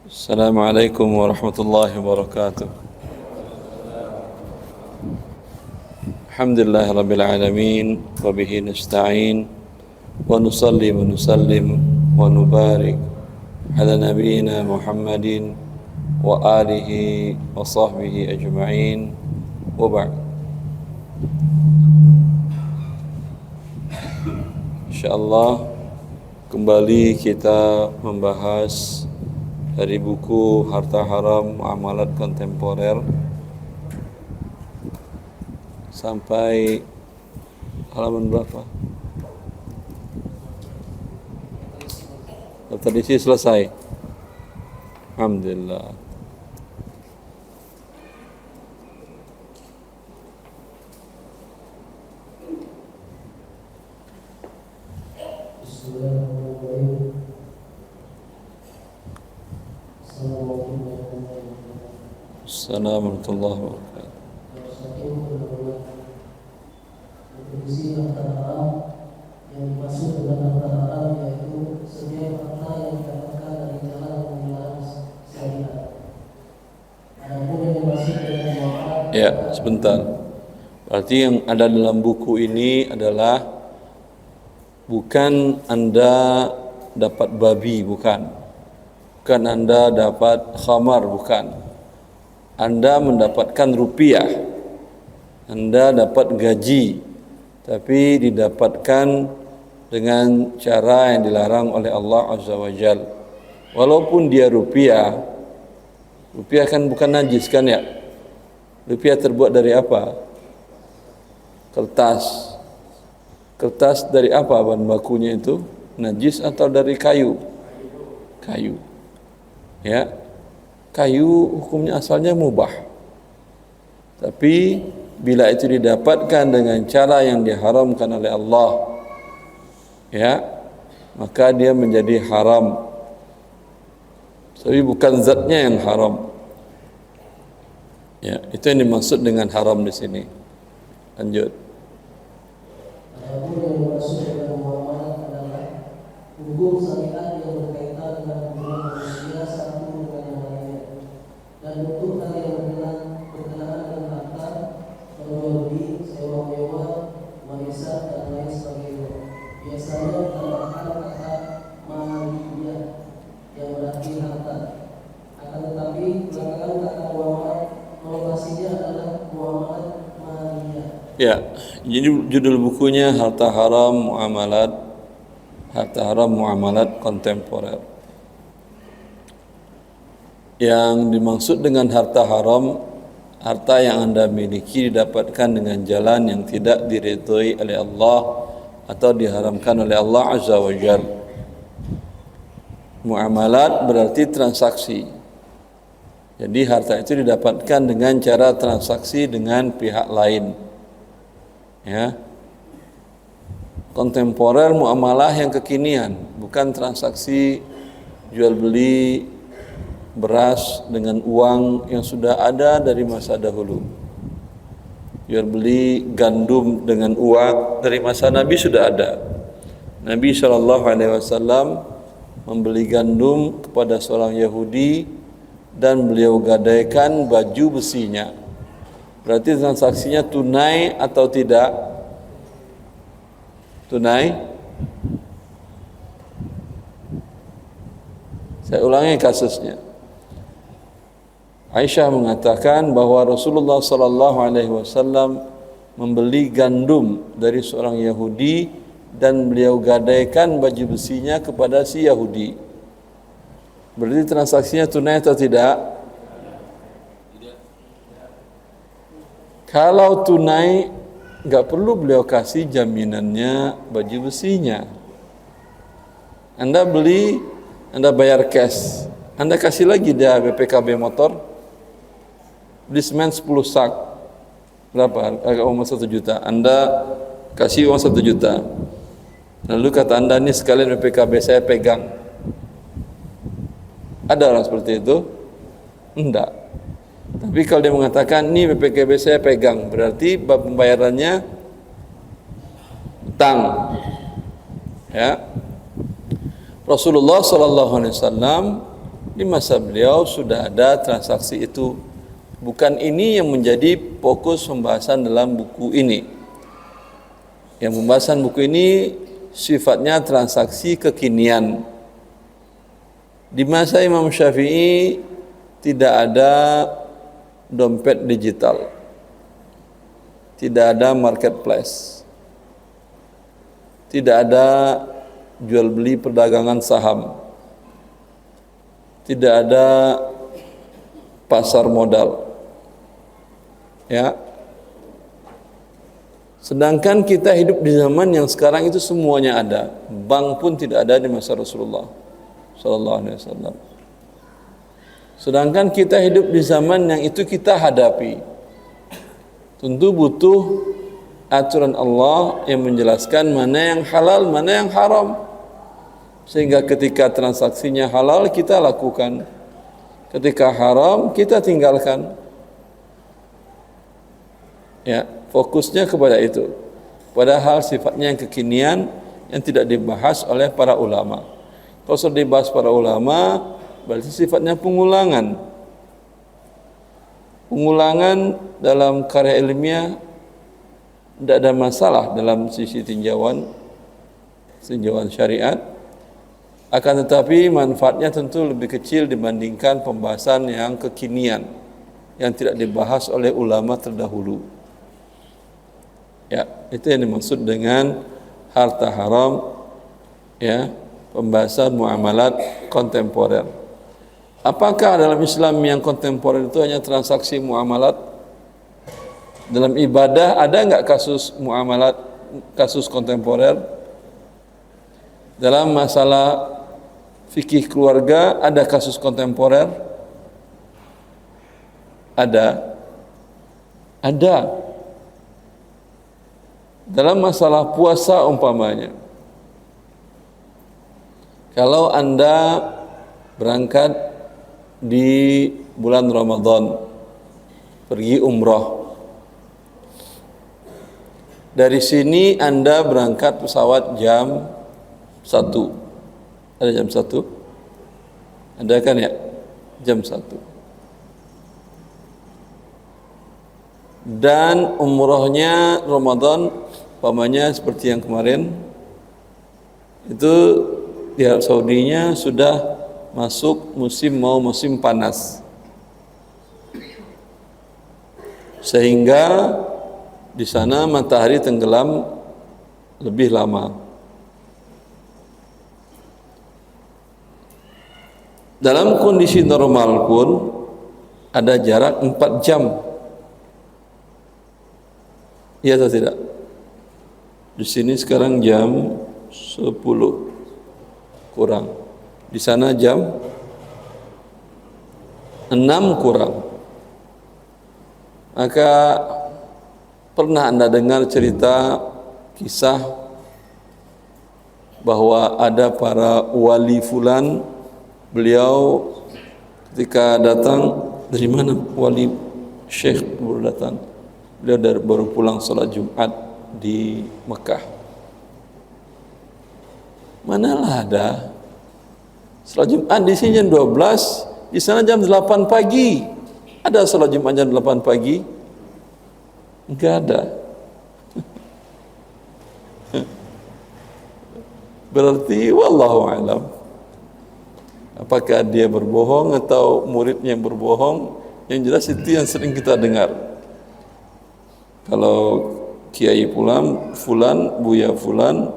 Assalamualaikum warahmatullahi wabarakatuh. Alhamdulillah rabbil alamin wa bihi nasta'in wa nusalli wa nusallim wa nubarik ala nabiyyina Muhammadin wa alihi wa sahbihi ajma'in wa ba'd. Insyaallah kembali kita membahas dari buku Harta Haram Muamalat Kontemporer sampai halaman berapa? Tadi sih selesai. Alhamdulillah. Assalamualaikum warahmatullahi wabarakatuh. Definisi harta haram yang dimaksud dengan harta haram yaitu setiap harta yang didapatkan dari jalan penggunaan syariat. Adapun yang dimaksud dengan muamalah. Ya, sebentar. Berarti yang ada dalam buku ini adalah bukan Anda dapat babi, bukan. Bukan Anda dapat khamar, bukan. Anda mendapatkan rupiah, Anda dapat gaji, tapi didapatkan dengan cara yang dilarang oleh Allah Azza wa Jal. Walaupun dia rupiah kan bukan najis kan ya? Rupiah terbuat dari apa? Kertas. Kertas dari apa bahan bakunya itu? Najis atau dari kayu? Kayu. Ya. Kayu hukumnya asalnya mubah. Tapi bila itu didapatkan dengan cara yang diharamkan oleh Allah, ya, maka dia menjadi haram. Tapi bukan zatnya yang haram. Ya, itu yang dimaksud dengan haram di sini. Lanjut. Adapun yang dimaksud dengan muamalah adalah hukum syariat yang berkaitan dengan hubungan manusia satu dengan yang lainnya dan bentuk tali yang berkenaan dengan harta, jual beli, sewa menyewa, warisan dan lain sebagainya. Biasanya ditambahkan kata maliyah yang berarti harta. Akan tetapi belakangan kata muamalah konotasinya adalah muamalah maliyah. Ya, jadi judul bukunya Harta Haram Muamalat Kontemporer. Yang dimaksud dengan harta haram, harta yang Anda miliki didapatkan dengan jalan yang tidak diridhoi oleh Allah atau diharamkan oleh Allah Azza wa Jal. Muamalat berarti transaksi. Jadi harta itu didapatkan dengan cara transaksi dengan pihak lain. Ya. Kontemporer muamalah yang kekinian, bukan transaksi jual beli beras dengan uang yang sudah ada dari masa dahulu. Jual beli gandum dengan uang dari masa Nabi sudah ada. Nabi SAW membeli gandum kepada seorang Yahudi dan beliau gadaikan baju besinya. Berarti transaksinya tunai atau tidak? Tunai? Saya ulangi kasusnya. Aisyah mengatakan bahwa Rasulullah SAW membeli gandum dari seorang Yahudi dan beliau gadaikan baju besinya kepada si Yahudi. Berarti transaksinya tunai atau tidak? Kalau tunai, nggak perlu beliau kasih jaminannya baju besinya. Anda beli, Anda bayar cash, Anda kasih lagi dia BPKB motor. Beli semen 10 sak, berapa? Agak uang 1 juta. Anda kasih uang 1 juta. Lalu kata Anda, ini sekalian BPKB saya pegang. Ada orang seperti itu? Enggak. Tapi kalau dia mengatakan, ini BPKB saya pegang, berarti pembayarannya utang. Ya. Rasulullah SAW Di masa beliau sudah ada transaksi itu. Bukan ini yang menjadi fokus pembahasan dalam buku ini. Yang pembahasan buku ini sifatnya transaksi kekinian. Di masa Imam Syafi'i tidak ada dompet digital, tidak ada marketplace, tidak ada jual beli perdagangan saham, tidak ada pasar modal. Ya. Sedangkan kita hidup di zaman yang sekarang itu semuanya ada. Bank pun tidak ada di masa Rasulullah sallallahu alaihi wasallam. Sedangkan kita hidup di zaman yang itu kita hadapi. Tentu butuh aturan Allah yang menjelaskan mana yang halal, mana yang haram. Sehingga ketika transaksinya halal kita lakukan, ketika haram kita tinggalkan. Ya, fokusnya kepada itu. Padahal sifatnya yang kekinian yang tidak dibahas oleh para ulama. Kalau sudah dibahas para ulama, berarti sifatnya pengulangan. Pengulangan dalam karya ilmiah tidak ada masalah dalam sisi tinjauan syariat. Akan tetapi manfaatnya tentu lebih kecil dibandingkan pembahasan yang kekinian yang tidak dibahas oleh ulama terdahulu. Ya, itu yang dimaksud dengan harta haram, ya, pembahasan muamalat kontemporer. Apakah dalam Islam yang kontemporer itu hanya transaksi muamalat? Dalam ibadah ada enggak kasus muamalat, kasus kontemporer? Dalam masalah fikih keluarga ada kasus kontemporer? Ada. Dalam masalah puasa umpamanya, kalau Anda berangkat di bulan Ramadan, pergi umrah, dari sini Anda berangkat pesawat jam 1. Ada jam 1? Ada kan ya? Jam 1. Dan umrohnya Ramadan, umpamanya seperti yang kemarin, itu di Arab Saudinya sudah masuk musim panas, sehingga di sana matahari tenggelam lebih lama. Dalam kondisi normal pun ada jarak 4 jam. Iya atau tidak? Di sini sekarang jam 10 kurang. Di sana jam 6 kurang. Maka pernah Anda dengar cerita kisah bahwa ada para wali fulan, beliau ketika datang dari mana wali syekh baru datang, beliau baru pulang salat Jumat di Mekah. Manalah ada salat Jumat di sini jam 12, di sana jam 8 pagi. Ada salat Jumat jam 8 pagi? Enggak ada. Berarti wallahu a'lam. Apakah dia berbohong atau muridnya yang berbohong? Yang jelas itu yang sering kita dengar. Kalau Kiai Fulan, Buya Fulan,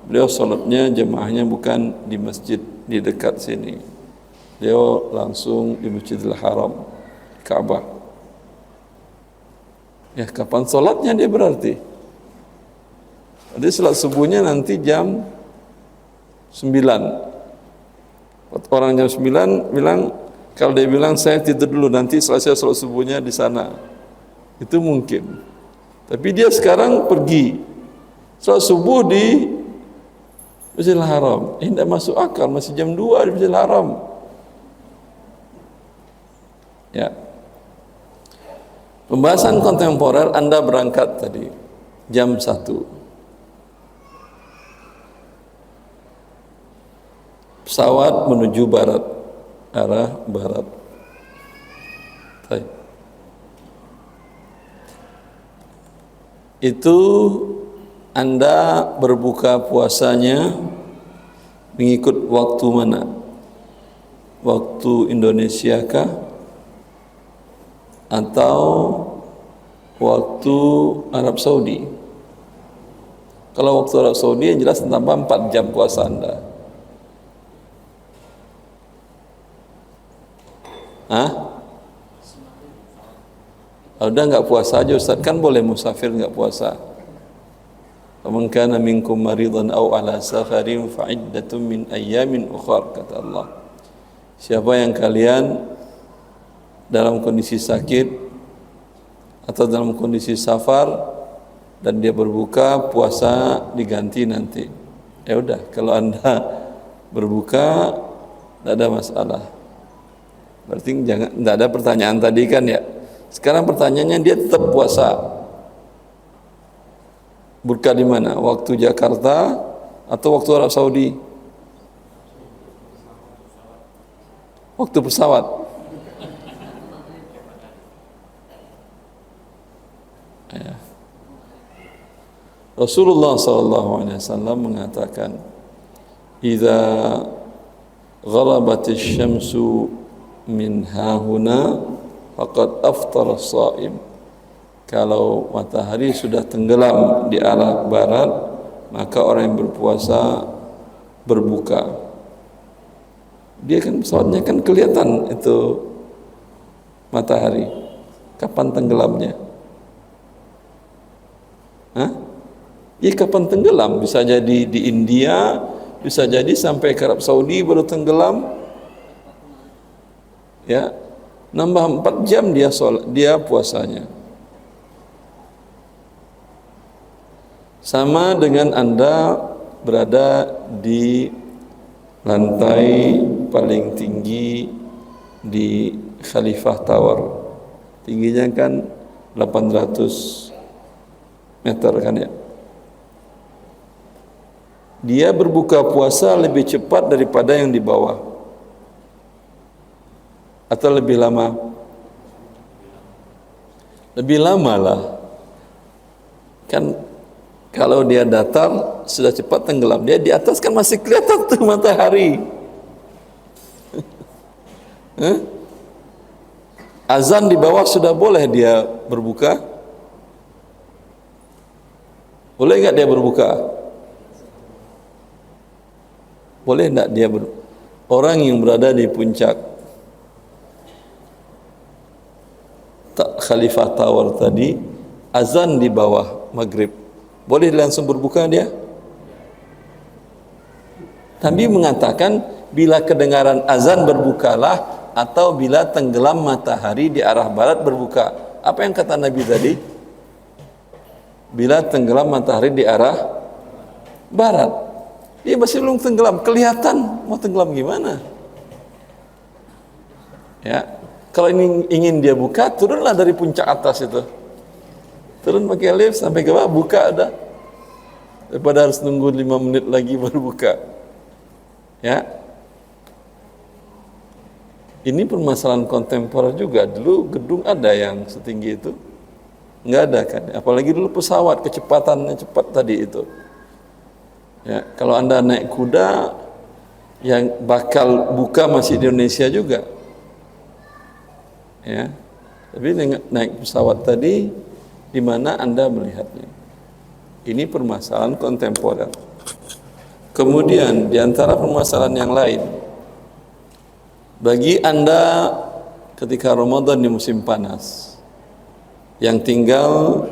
beliau salatnya jemaahnya bukan di masjid di dekat sini. Beliau langsung di Masjidil Haram, Ka'bah. Ya, kapan salatnya dia berarti? Jadi salat subuhnya nanti jam 9. Orang jam 9 bilang, kalau dia bilang saya tidur dulu nanti selesai salat subuhnya di sana. Itu mungkin. Tapi dia sekarang pergi salat subuh di Masjidil Haram. Tidak masuk akal, masih jam 2 di Masjidil Haram. Ya. Pembahasan kontemporer, Anda berangkat tadi jam 1. Pesawat menuju barat. arah barat. Baik. Itu Anda berbuka puasanya mengikut waktu mana? Waktu Indonesia kah? Atau waktu Arab Saudi? Kalau waktu Arab Saudi yang jelas tambah 4 jam puasa Anda. Hah? Udah nggak puasa aja Ustaz, kan boleh musafir nggak puasa. Faman kana minkum maridan aw ala safarin fa iddatun min ayyamin ukhra, kata Allah. Siapa yang kalian dalam kondisi sakit atau dalam kondisi safar dan dia berbuka, puasa diganti nanti. Ya udah, kalau Anda berbuka tidak ada masalah. Berarti jangan, tidak ada pertanyaan tadi kan ya. Sekarang pertanyaannya dia tetap puasa. Berbuka di mana? Waktu Jakarta atau waktu Arab Saudi? Waktu pesawat. Ya. Rasulullah SAW mengatakan, "Idza gharabatis syamsu min hahuna faqad aftara as-shaim." Kalau matahari sudah tenggelam di arah barat, maka orang yang berpuasa berbuka. Dia kan pesawatnya kan kelihatan itu matahari. Kapan tenggelamnya? Hah? Ya kapan tenggelam? Bisa jadi di India, bisa jadi sampai ke Arab Saudi baru tenggelam. Ya, nambah 4 jam dia puasanya. Sama dengan Anda berada di lantai paling tinggi di Khalifah Tower. Tingginya kan 800 meter kan ya. Dia berbuka puasa lebih cepat daripada yang di bawah. Atau lebih lama? Lebih lama lah. Kan kalau dia datar sudah cepat tenggelam. Dia di atas kan masih kelihatan tuh matahari. Azan di bawah sudah boleh dia berbuka? Boleh nggak dia berbuka? Boleh nggak dia orang yang berada di puncak Khalifah Tower tadi, azan di bawah maghrib, boleh langsung berbuka dia? Nabi mengatakan bila kedengaran azan berbukalah, atau bila tenggelam matahari di arah barat berbuka. Apa yang kata Nabi tadi? Bila tenggelam matahari di arah barat. Dia masih belum tenggelam, kelihatan. Mau tenggelam gimana? Ya, kalau ingin dia buka, turunlah dari puncak atas itu. Turun pakai lift sampai ke bawah, buka ada. Daripada harus nunggu 5 menit lagi baru buka. Ya. Ini permasalahan kontemporer juga. Dulu gedung ada yang setinggi itu. Enggak ada kan. Apalagi dulu pesawat, kecepatannya cepat tadi itu. Ya, kalau Anda naik kuda, yang bakal buka masih di Indonesia juga. Ya. Tapi naik pesawat tadi, di mana Anda melihatnya? Ini permasalahan kontemporer. Kemudian di antara permasalahan yang lain, bagi Anda ketika Ramadan di musim panas, yang tinggal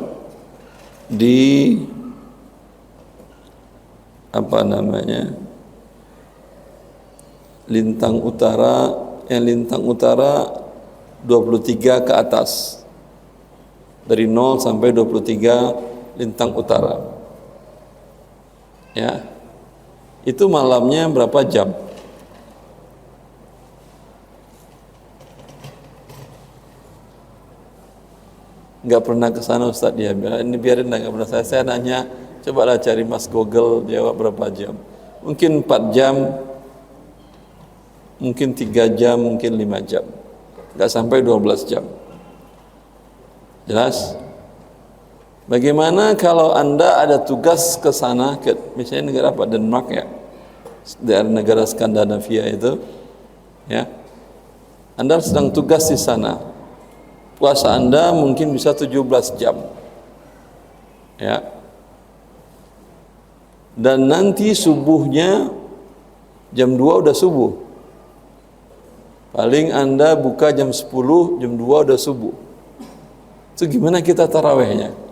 di lintang utara, yang lintang utara 23 ke atas, dari 0 sampai 23 lintang utara, ya, itu malamnya berapa jam? Nggak pernah ke sana Ustaz dia. Ini biarin nggak pernah saya nanya, cobalah cari Mas Google jawab berapa jam. Mungkin 4 jam mungkin 3 jam, mungkin 5 jam, nggak sampai 12 jam. Jelas? Bagaimana kalau Anda ada tugas ke sana, ke misalnya negara apa, Denmark ya, dari negara Skandinavia itu, ya, Anda sedang tugas di sana, puasa Anda mungkin bisa 17 jam, ya, dan nanti subuhnya jam 2 udah subuh, paling Anda buka jam 10, jam 2 udah subuh. Itu gimana kita tarawehnya?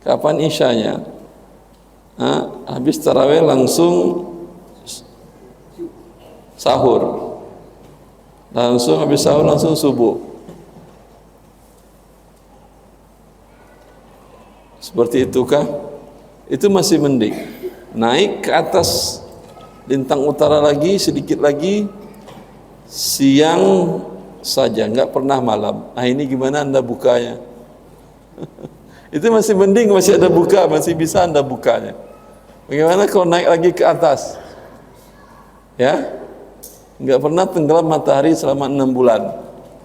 Kapan isyanya? Habis taraweh langsung sahur, langsung habis sahur langsung subuh. Seperti itukah? Itu masih mending. Naik ke atas lintang utara lagi, sedikit lagi, siang saja, nggak pernah malam. Ini gimana Anda bukanya? Itu masih mending, masih ada buka, masih bisa Anda bukanya. Bagaimana kalau naik lagi ke atas? Ya, nggak pernah tenggelam matahari selama 6 bulan.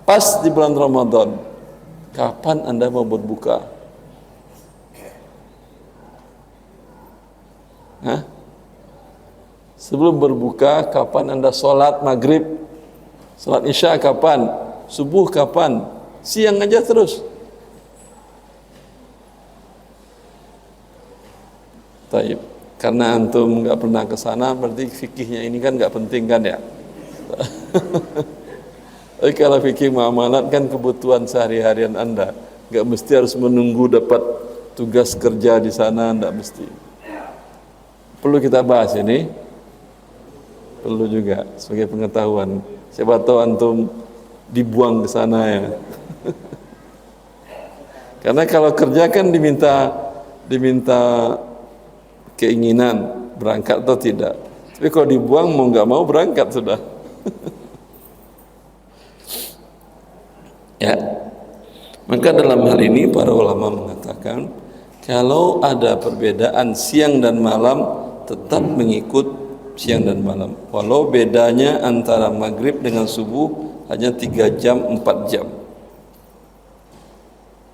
Pas di bulan Ramadan, kapan Anda mau berbuka? Sebelum berbuka, kapan Anda sholat maghrib? Sholat isya kapan? Subuh kapan? Siang aja terus. Taib. Karena antum nggak pernah ke sana, berarti fikihnya ini kan nggak penting kan ya? Tapi kalau fikih muamalat kan kebutuhan sehari-harian Anda, nggak mesti harus menunggu dapat tugas kerja di sana, nggak mesti. Perlu kita bahas ini, perlu juga sebagai pengetahuan. Siapa tahu antum dibuang ke sana ya. Karena kalau kerja kan diminta keinginan berangkat atau tidak. Tapi kalau dibuang mau nggak mau berangkat sudah. Ya. Maka dalam hal ini para ulama mengatakan kalau ada perbedaan siang dan malam tetap mengikut siang dan malam. Walau bedanya antara maghrib dengan subuh hanya 3 jam, 4 jam.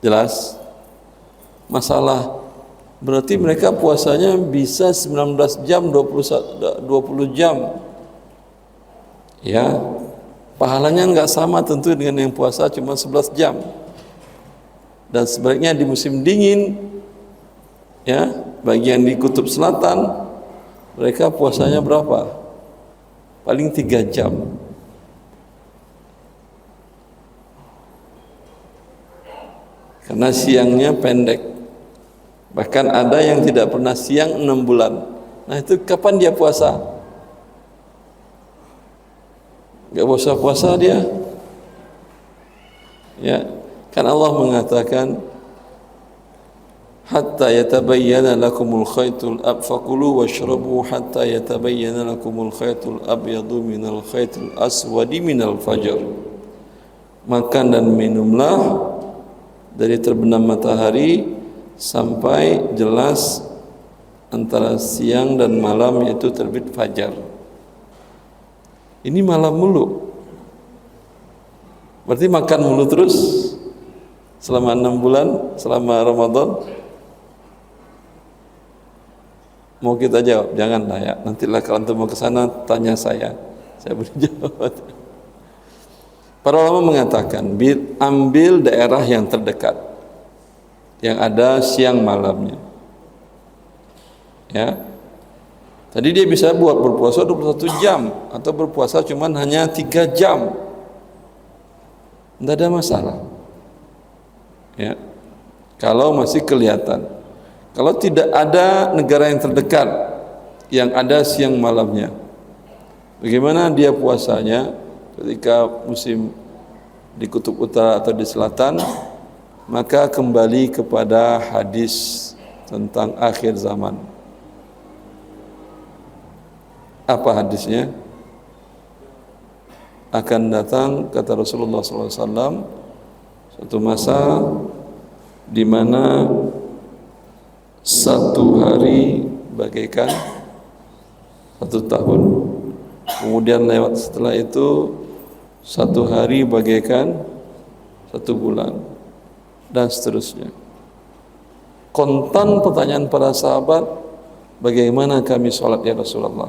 Jelas? Masalah berarti mereka puasanya bisa 19 jam, 20 jam. Ya, pahalanya nggak sama tentu dengan yang puasa cuma 11 jam. Dan sebaliknya di musim dingin, ya, bagi yang di kutub selatan, mereka puasanya berapa? Paling 3 jam. Karena siangnya pendek. Bahkan ada yang tidak pernah siang 6 bulan. Nah itu kapan dia puasa? Gak puasa-puasa dia. Ya, kan Allah mengatakan hatta yatabayyana lakumul khaytul ab fakulu washrabu hatta yatabayyana lakumul khaytul abyadu minal khaytul aswadi minal fajr. Makan dan minumlah dari terbenam matahari sampai jelas antara siang dan malam, yaitu terbit fajar. Ini malam mulu, berarti makan mulu terus selama 6 bulan, selama Ramadan. Mau kita jawab? Janganlah ya, nantilah kalau antum mau ke sana tanya saya beri jawab. Para ulama mengatakan ambil daerah yang terdekat, yang ada siang malamnya. Ya. Tadi dia bisa berpuasa 21 jam atau berpuasa cuman hanya 3 jam. Tidak ada masalah. Ya. Kalau masih kelihatan. Kalau tidak ada negara yang terdekat yang ada siang malamnya, bagaimana dia puasanya ketika musim di kutub utara atau di selatan? Maka kembali kepada hadis tentang akhir zaman. Apa hadisnya? Akan datang, kata Rasulullah SAW, suatu masa di mana satu hari bagaikan 1 tahun, Kemudian lewat setelah itu 1 hari bagaikan 1 bulan, dan seterusnya. Kontan pertanyaan para sahabat, bagaimana kami sholat ya Rasulullah?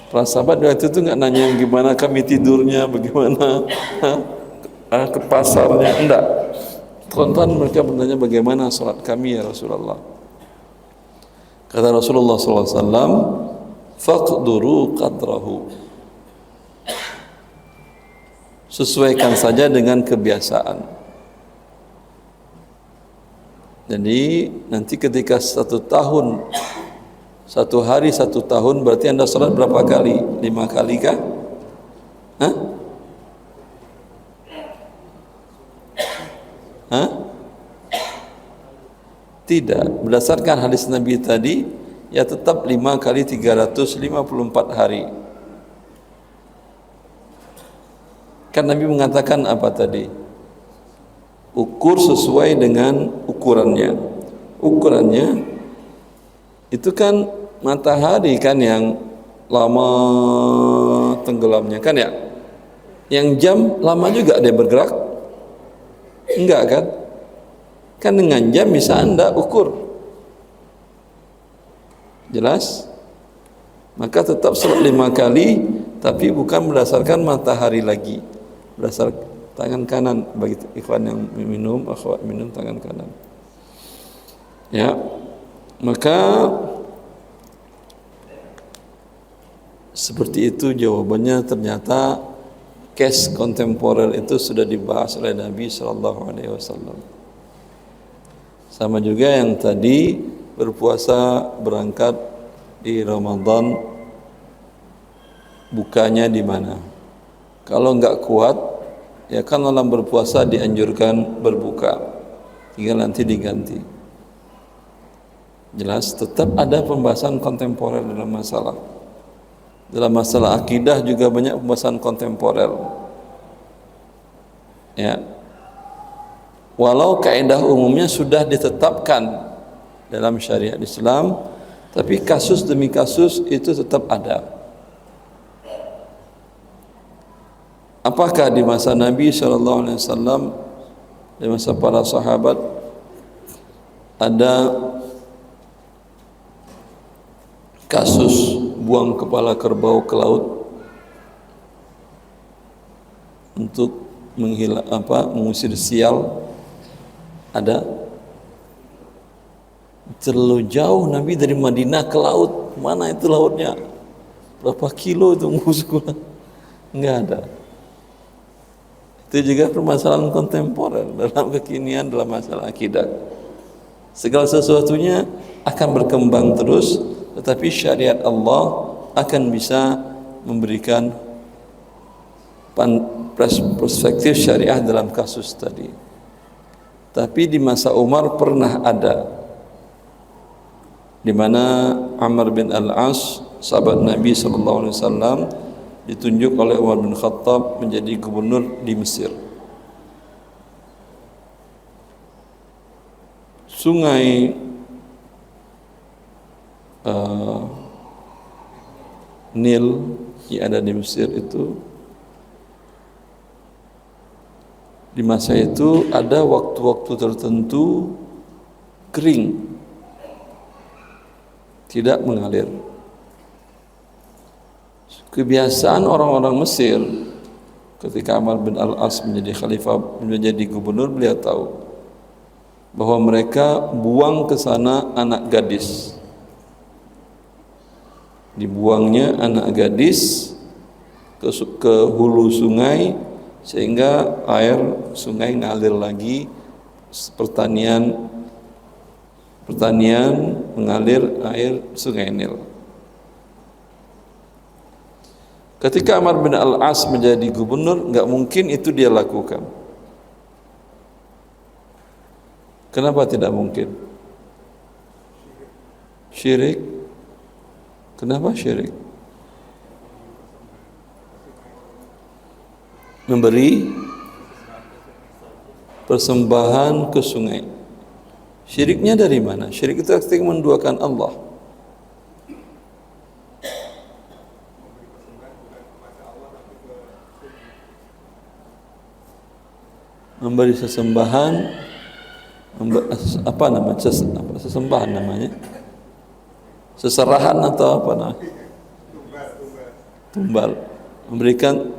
Para sahabat waktu itu nggak nanya gimana kami tidurnya, bagaimana ke pasarnya, enggak. Kontan mereka bertanya bagaimana sholat kami ya Rasulullah. Kata Rasulullah SAW, faqduru qadrahu, sesuaikan saja dengan kebiasaan. Jadi nanti ketika 1 tahun, 1 hari 1 tahun, berarti Anda sholat berapa kali? 5 kali kah? Hah? Hah? Tidak. Berdasarkan hadis Nabi tadi, ya tetap 5 kali 354 hari. Kan Nabi mengatakan apa tadi? Ukur sesuai dengan ukurannya. Ukurannya itu kan matahari kan yang lama tenggelamnya kan ya. Yang jam lama juga dia bergerak? Enggak kan? Kan dengan jam bisa Anda ukur. Jelas? Maka tetap sholat 5 kali, tapi bukan berdasarkan matahari lagi, berdasarkan tangan kanan. Bagi ikhwan yang minum, akhwat minum tangan kanan. Ya, maka seperti itu jawabannya. Ternyata case kontemporer itu sudah dibahas oleh Nabi SAW. Sama juga yang tadi berpuasa berangkat di Ramadan, bukanya di mana? Kalau enggak kuat, ya kan dalam berpuasa dianjurkan berbuka, tinggal nanti diganti. Jelas, tetap ada pembahasan kontemporer dalam masalah. Dalam masalah akidah juga banyak pembahasan kontemporer. Ya, walau kaidah umumnya sudah ditetapkan dalam syariat Islam, tapi kasus demi kasus itu tetap ada. Apakah di masa Nabi SAW, di masa para sahabat, ada kasus buang kepala kerbau ke laut untuk mengusir sial? Ada? Terlalu jauh Nabi dari Madinah ke laut. Mana itu lautnya? Berapa kilo itu musuhnya? Enggak ada. Itu juga permasalahan kontemporer dalam kekinian dalam masalah akidah. Segala sesuatunya akan berkembang terus, tetapi syariat Allah akan bisa memberikan perspektif syariah dalam kasus tadi. Tapi di masa Umar pernah ada, di mana Amr bin Al-As, sahabat Nabi SAW, ditunjuk oleh Umar bin Khattab menjadi gubernur di Mesir. Sungai Nil yang ada di Mesir itu, di masa itu ada waktu-waktu tertentu kering, tidak mengalir. Kebiasaan orang-orang Mesir ketika Amr bin Al-As menjadi khalifah, menjadi gubernur, beliau tahu bahwa mereka buang ke sana anak gadis. Dibuangnya anak gadis ke hulu sungai sehingga air sungai ngalir lagi, pertanian mengalir air sungai Nil. Ketika Amr bin Al-As menjadi gubernur, enggak mungkin itu dia lakukan. Kenapa tidak mungkin? Syirik. Kenapa syirik? Memberi persembahan ke sungai. Syiriknya dari mana? Syirik itu artinya menduakan Allah. memberi sesembahan, sesembahan namanya, seserahan atau apa namanya, tumbal, memberikan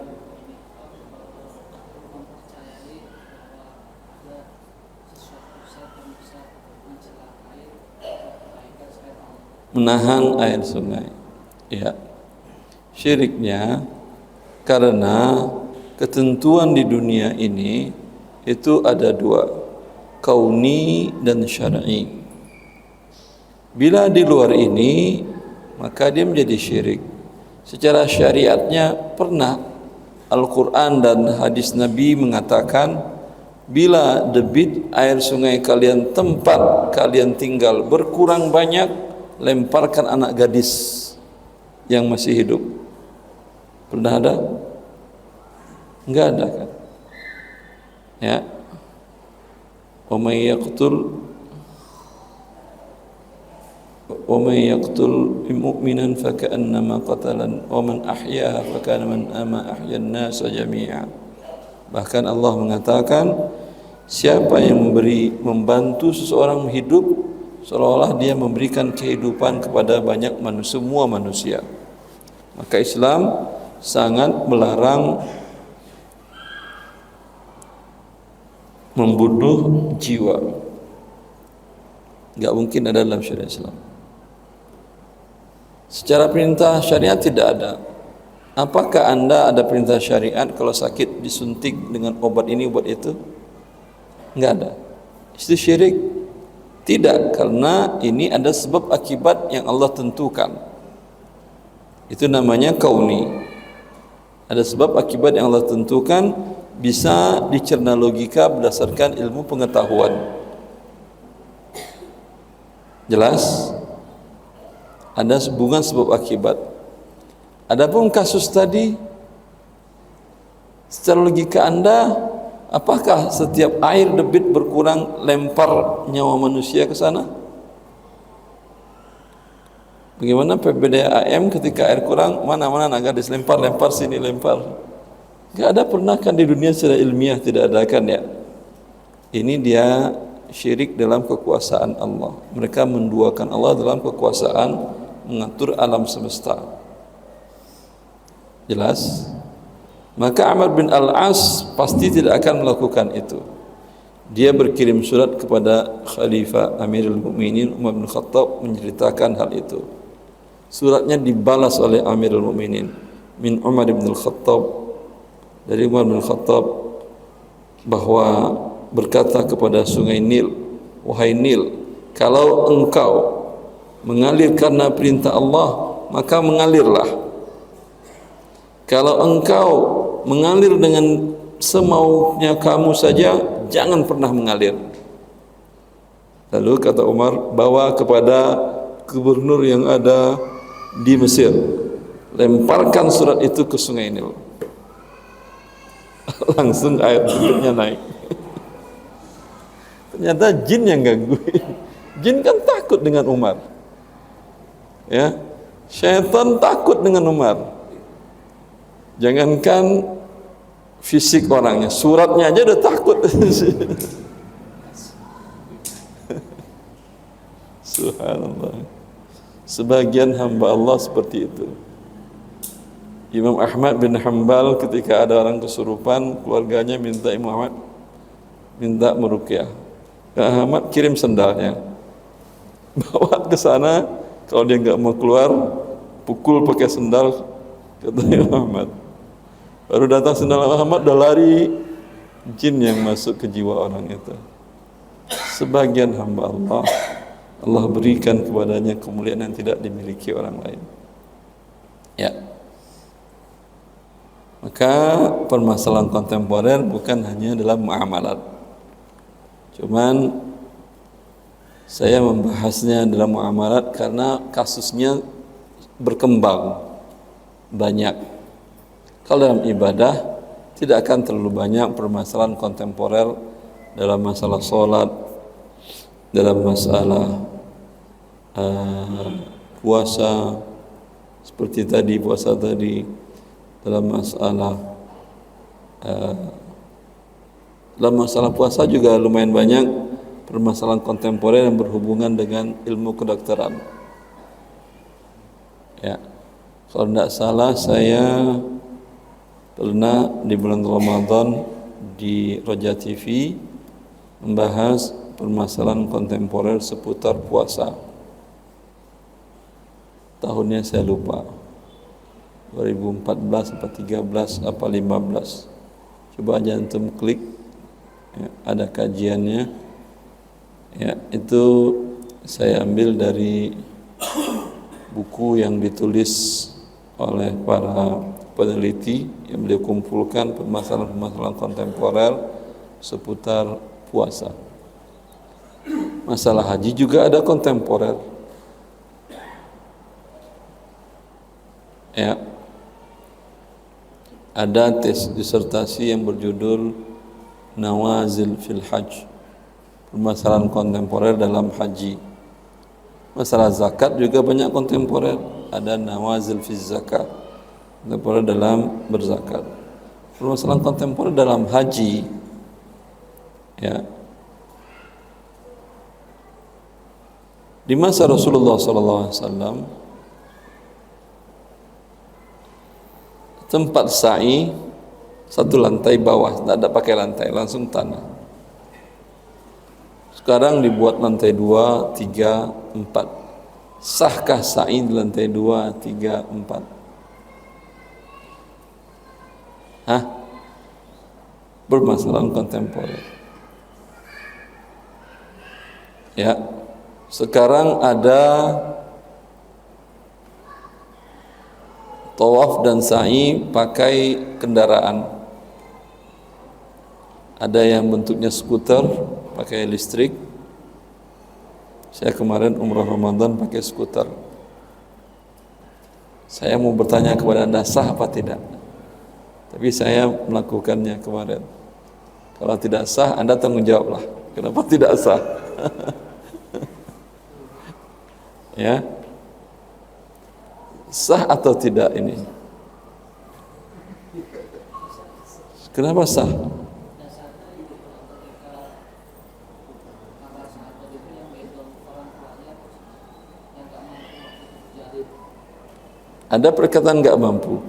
menahan air sungai. Ya, syiriknya karena ketentuan di dunia ini itu ada dua, kauni dan syar'i. Bila di luar ini maka dia menjadi syirik. Secara syariatnya pernah Al-Quran dan hadis Nabi mengatakan, bila debit air sungai kalian, tempat kalian tinggal berkurang banyak, lemparkan anak gadis yang masih hidup. Pernah ada? Enggak ada kan? Ya. Wa may yaqtul mu'minan faka'annama qatalan wa man ahyaha faka'annama ahyan nasa jami'a. Bahkan Allah mengatakan, siapa yang membantu seseorang hidup, seolah-olah dia memberikan kehidupan kepada banyak manusia, semua manusia. Maka Islam sangat melarang membunuh jiwa. Enggak mungkin ada dalam syariat Islam. Secara perintah syariat tidak ada. Apakah Anda ada perintah syariat kalau sakit disuntik dengan obat ini, obat itu? Enggak ada. Itu syirik? Tidak, karena ini ada sebab akibat yang Allah tentukan. Itu namanya kauni. Ada sebab akibat yang Allah tentukan, bisa dicerna logika berdasarkan ilmu pengetahuan. Jelas? Ada hubungan sebab akibat. Adapun kasus tadi, secara logika Anda, apakah setiap air debit berkurang lempar nyawa manusia ke sana? Bagaimana PPDAM ketika air kurang, mana agar dilempar, lempar sini, lempar. Enggak ada pernah kan di dunia secara ilmiah, tidak ada kan ya. Ini dia syirik dalam kekuasaan Allah. Mereka menduakan Allah dalam kekuasaan mengatur alam semesta. Jelas? Maka Amr bin Al-As pasti tidak akan melakukan itu. Dia berkirim surat kepada Khalifah Amirul Mukminin Umar bin Khattab menceritakan hal itu. Suratnya dibalas oleh Amirul Mukminin min Umar bin Khattab, dari Umar bin Khattab, bahwa berkata kepada sungai Nil, wahai Nil, kalau engkau mengalir karena perintah Allah, maka mengalirlah. Kalau engkau mengalir dengan semaunya kamu saja, jangan pernah mengalir. Lalu kata Umar, bawa kepada gubernur yang ada di Mesir, lemparkan surat itu ke sungai Nil. Langsung air debitnya naik. Ternyata jin yang gangguin. Jin kan takut dengan Umar. Ya, syaitan takut dengan Umar. Jangankan fisik orangnya, suratnya aja udah takut. Subhanallah. Sebagian hamba Allah seperti itu. Imam Ahmad bin Hanbal ketika ada orang kesurupan, keluarganya minta Imam Ahmad minta meruqyah. Ahmad kirim sendalnya, bawa ke sana. Kalau dia nggak mau keluar, pukul pakai sendal, kata Imam Ahmad. Baru datang sendal Ahmad, udah lari, jin yang masuk ke jiwa orang itu. Sebagian hamba Allah, Allah berikan kepadanya kemuliaan yang tidak dimiliki orang lain. Ya. Maka permasalahan kontemporer bukan hanya dalam muamalat. Cuman saya membahasnya dalam muamalat karena kasusnya berkembang banyak. Kalau dalam ibadah tidak akan terlalu banyak permasalahan kontemporer dalam masalah sholat, dalam masalah puasa seperti tadi, puasa tadi, dalam masalah Dalam masalah puasa juga lumayan banyak permasalahan kontemporer yang berhubungan dengan ilmu kedokteran. Ya, kalau tidak salah saya pernah di bulan Ramadan di Roja TV membahas permasalahan kontemporer seputar puasa. Tahunnya saya lupa, 2014 apa 13 apa 15. Coba aja antum klik, ya, ada kajiannya. Ya, itu saya ambil dari buku yang ditulis oleh para peneliti yang beliau kumpulkan permasalahan-permasalahan kontemporer seputar puasa. Masalah haji juga ada kontemporer. Ya, ada tes disertasi yang berjudul Nawazil fil Hajj, permasalahan kontemporer dalam haji. Masalah zakat juga banyak kontemporer, ada Nawazil fil Zakat, kontemporer dalam berzakat. Permasalahan kontemporer dalam haji, ya, di masa Rasulullah SAW tempat sa'i satu lantai bawah, tidak ada pakai lantai, langsung tanah. Sekarang dibuat lantai 2, 3, 4. Sahkah sa'i di lantai 2, 3, 4? Hah? Permasalahan kontemporer. Ya, sekarang ada tawaf dan sa'i pakai kendaraan. Ada yang bentuknya skuter pakai listrik. Saya kemarin umrah Ramadan pakai skuter. Saya mau bertanya kepada Anda, sah apa tidak? Tapi saya melakukannya kemarin. Kalau tidak sah, Anda tanggung jawablah. Kenapa tidak sah? Ya, sah atau tidak ini? Kenapa sah? Ada perkataan nggak mampu.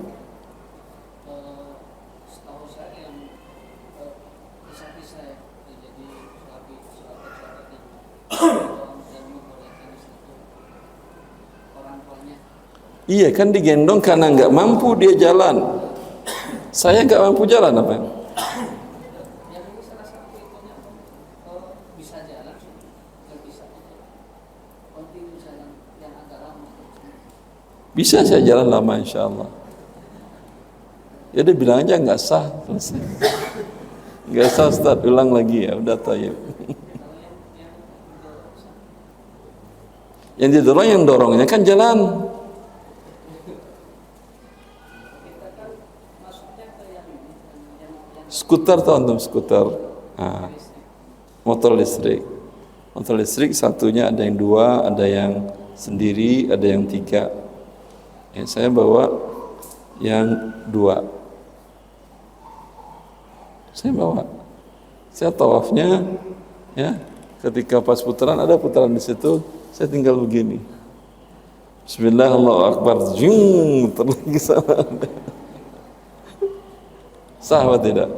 Iya kan, digendong karena nggak mampu dia jalan. Saya nggak mampu jalan apa? Bisa saya jalan lama insya Allah. Ya dia bilang aja nggak sah, selesai. Nggak sah Ustaz, ulang lagi ya, udah tayyib. Yang didorong, yang dorongnya kan jalan. Skuter tuh antum, skuter, motor listrik. Motor listrik satunya ada yang 2, ada yang sendiri, ada yang 3. Ya, saya bawa yang 2. Saya bawa. Saya tawafnya, ya, ketika pas putaran ada putaran di situ, saya tinggal begini. Bismillah, Allahu Akbar, jung, terlagi sana. Sah atau tidak?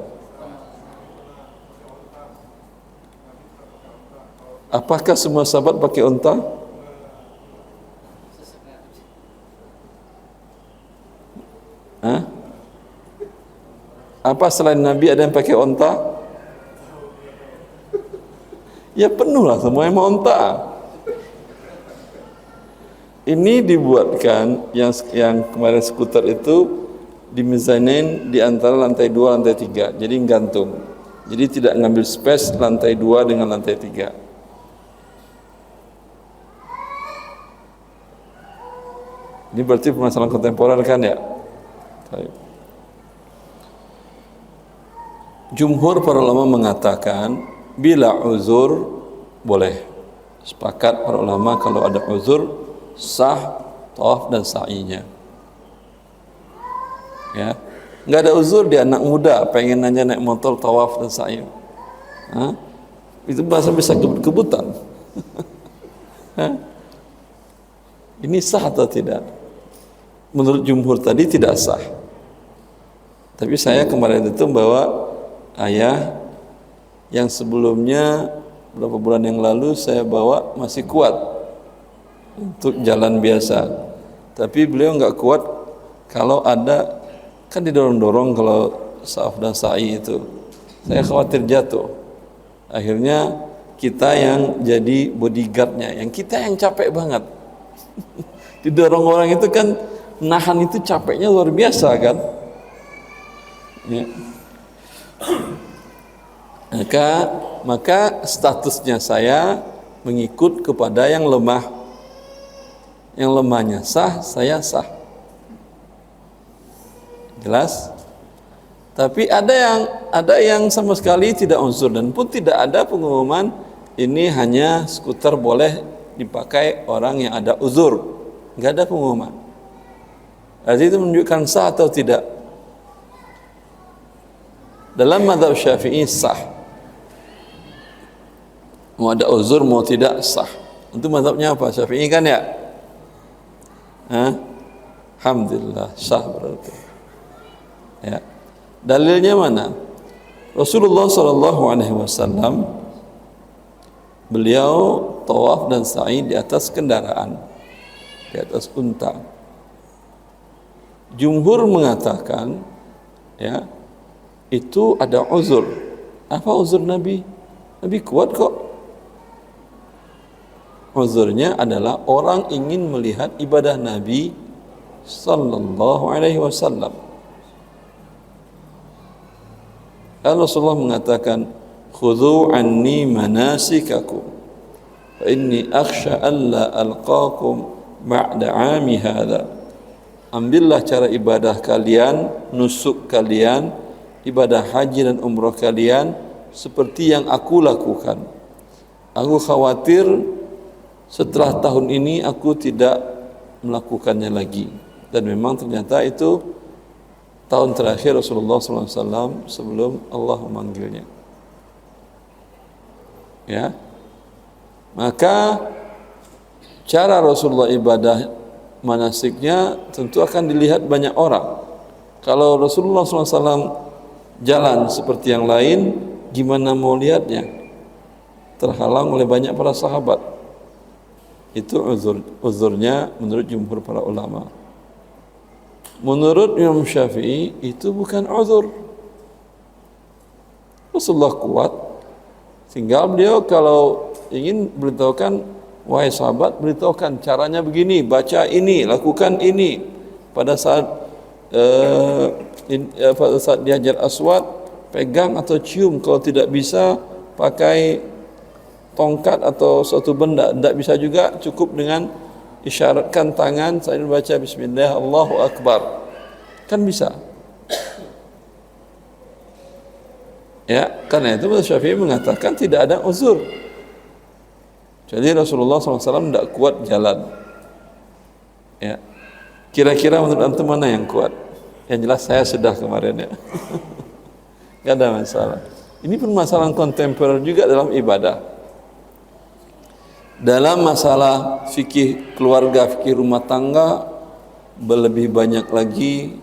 Apakah semua sahabat pakai unta? Hah? Apa selain Nabi ada yang pakai unta? Ya penuh lah, semuanya mau unta. Ini dibuatkan yang kemarin skuter itu dimizanin di antara lantai 2 lantai 3, jadi gantung. Jadi tidak ngambil space lantai 2 dengan lantai 3. Ini berarti permasalahan kontemporer kan ya? Jumhur para ulama mengatakan bila uzur boleh. Sepakat para ulama kalau ada uzur sah tawaf dan sa'inya. Ya, nggak ada uzur dia anak muda pengen nanya naik motor tawaf dan sa'i, Hah? Itu bahasa bisa kebut-kebutan. Hah? Ini sah atau tidak? Menurut jumhur tadi tidak sah. Tapi saya kemarin itu membawa ayah yang sebelumnya beberapa bulan yang lalu saya bawa masih kuat untuk jalan biasa. Tapi beliau nggak kuat kalau ada, kan didorong-dorong kalau sa'af dan sa'i itu. Saya khawatir jatuh. Akhirnya kita yang jadi bodyguardnya, yang kita yang capek banget. Didorong orang itu kan, nahan itu capeknya luar biasa kan. Ya. Maka statusnya saya mengikut kepada yang lemah. Yang lemahnya sah, saya sah. Jelas? Tapi ada yang sama sekali tidak unsur, dan pun tidak ada pengumuman ini hanya skuter boleh dipakai orang yang ada uzur. Enggak ada pengumuman. Artinya itu menunjukkan sah atau tidak. Dalam mazhab Syafi'i sah. Mau ada uzur mau tidak sah. Itu mazhabnya apa? Syafi'i kan ya? Alhamdulillah sah berarti. Ya. Dalilnya mana? Rasulullah SAW beliau tawaf dan sa'i di atas kendaraan, di atas unta. Jumhur mengatakan, ya, itu ada uzur. Apa uzur Nabi? Nabi kuat kok. Uzurnya adalah orang ingin melihat ibadah Nabi sallallahu alaihi wasallam. Rasulullah mengatakan, khudhu anni manasikakum fa inni akhsha alla alqakum ba'da 'ami hadha. Ambillah cara ibadah kalian, nusuk kalian, ibadah haji dan umrah kalian seperti yang aku lakukan. Aku khawatir setelah tahun ini aku tidak melakukannya lagi. Dan memang ternyata itu tahun terakhir Rasulullah SAW sebelum Allah memanggilnya. Ya, maka cara Rasulullah ibadah manasiknya tentu akan dilihat banyak orang. Kalau Rasulullah SAW jalan seperti yang lain, gimana mau lihatnya? Terhalang oleh banyak para sahabat. Itu uzurnya menurut jumhur para ulama. Menurut Imam Syafi'i itu bukan uzur. Rasulullah kuat, tinggal beliau kalau ingin beritahukan, wahai sahabat, beritahukan caranya begini, baca ini, lakukan ini. Pada saat di Hajar Aswad, pegang atau cium. Kalau tidak bisa, pakai tongkat atau suatu benda. Tidak bisa juga, cukup dengan isyaratkan tangan sambil baca bismillah, Allahu Akbar. Kan bisa. Ya, karena itu Syafi'i mengatakan tidak ada uzur. Jadi Rasulullah SAW tidak kuat jalan. Ya. Kira-kira menurut antum mana yang kuat? Yang jelas saya sudah kemarin ya. Tidak ada masalah. Ini permasalahan kontemporer juga dalam ibadah. Dalam masalah fikih keluarga, fikih rumah tangga, lebih banyak lagi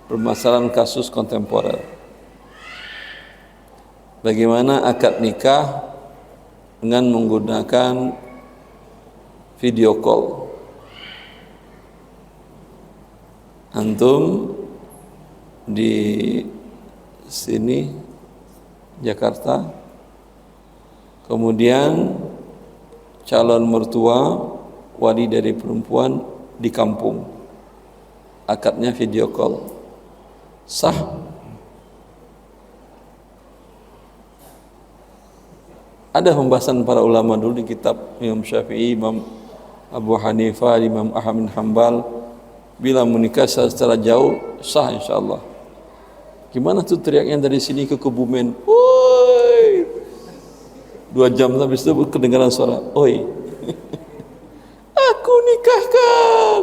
permasalahan kasus kontemporer. Bagaimana akad nikah dengan menggunakan video call. Antum di sini Jakarta, kemudian calon mertua wali dari perempuan di kampung, akadnya video call, sah? Ada pembahasan para ulama dulu di kitab Imam Syafi'i, Imam Abu Hanifah, Imam Ahmad bin Hanbal, bila menikah secara jauh sah insyaallah. Gimana tuh teriaknya dari sini ke Kebumen? Woi, 2 jam habis itu kedengaran suara, oi, aku nikahkan.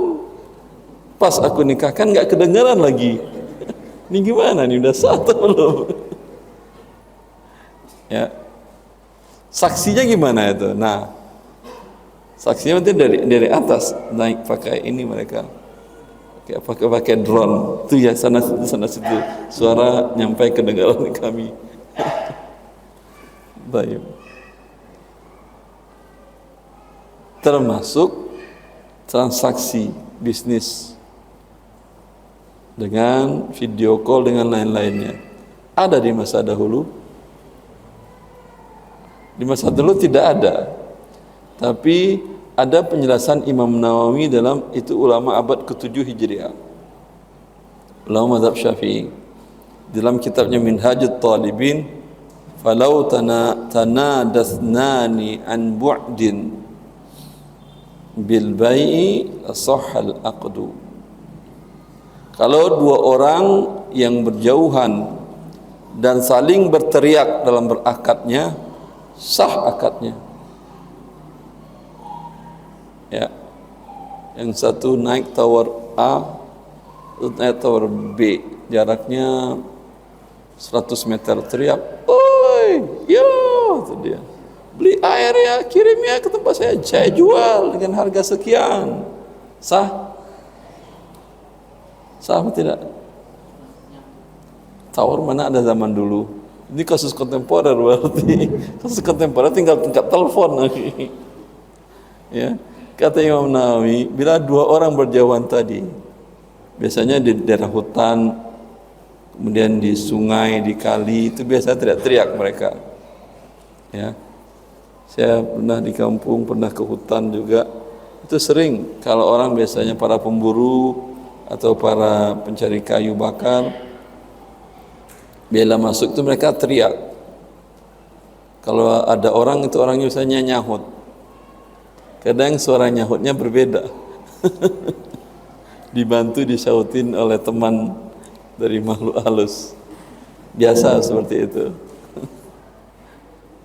Pas aku nikahkan nggak kedengaran lagi. Ini gimana nih, udah sah atau belum? Ya, Saksinya gimana itu? Nah, saksinya nanti dari atas naik pakai ini mereka. Pakai drone. Itu ya sana situ. Suara nyampai kedengaran kami. Baik. Termasuk transaksi bisnis dengan video call dengan lain-lainnya. Ada di masa dahulu. Di masa dulu tidak ada, tapi ada penjelasan Imam Nawawi dalam itu ulama abad ke-7 Hijriah, ulama mazhab Syafi'i, dalam kitabnya Minhajut Talibin, falau tanadatsnani an bu'din bil bai'i sahhal aqdu. Kalau dua orang yang berjauhan dan saling berteriak dalam berakadnya, sah akadnya. Ya. Yang satu naik tower A, naik tower B, jaraknya 100 meter, teriak, "Oi, yo!" itu dia. "Beli air ya, kirim ya ke tempat saya jual dengan harga sekian." Sah? Sah atau tidak? Tower mana ada zaman dulu? Ini kasus kontemporer berarti. Kasus kontemporer tinggal tingkat telepon lagi. Ya, kata Imam Nawawi, bila dua orang berjauhan tadi, biasanya di daerah hutan, kemudian di sungai, di kali, itu biasa teriak-teriak mereka. Ya, saya pernah di kampung, pernah ke hutan juga. Itu sering kalau orang biasanya para pemburu atau para pencari kayu bakar, bila masuk itu mereka teriak. Kalau ada orang itu orangnya misalnya nyahut. Kadang suara nyahutnya berbeda. Dibantu disautin oleh teman dari makhluk halus. Biasa seperti itu.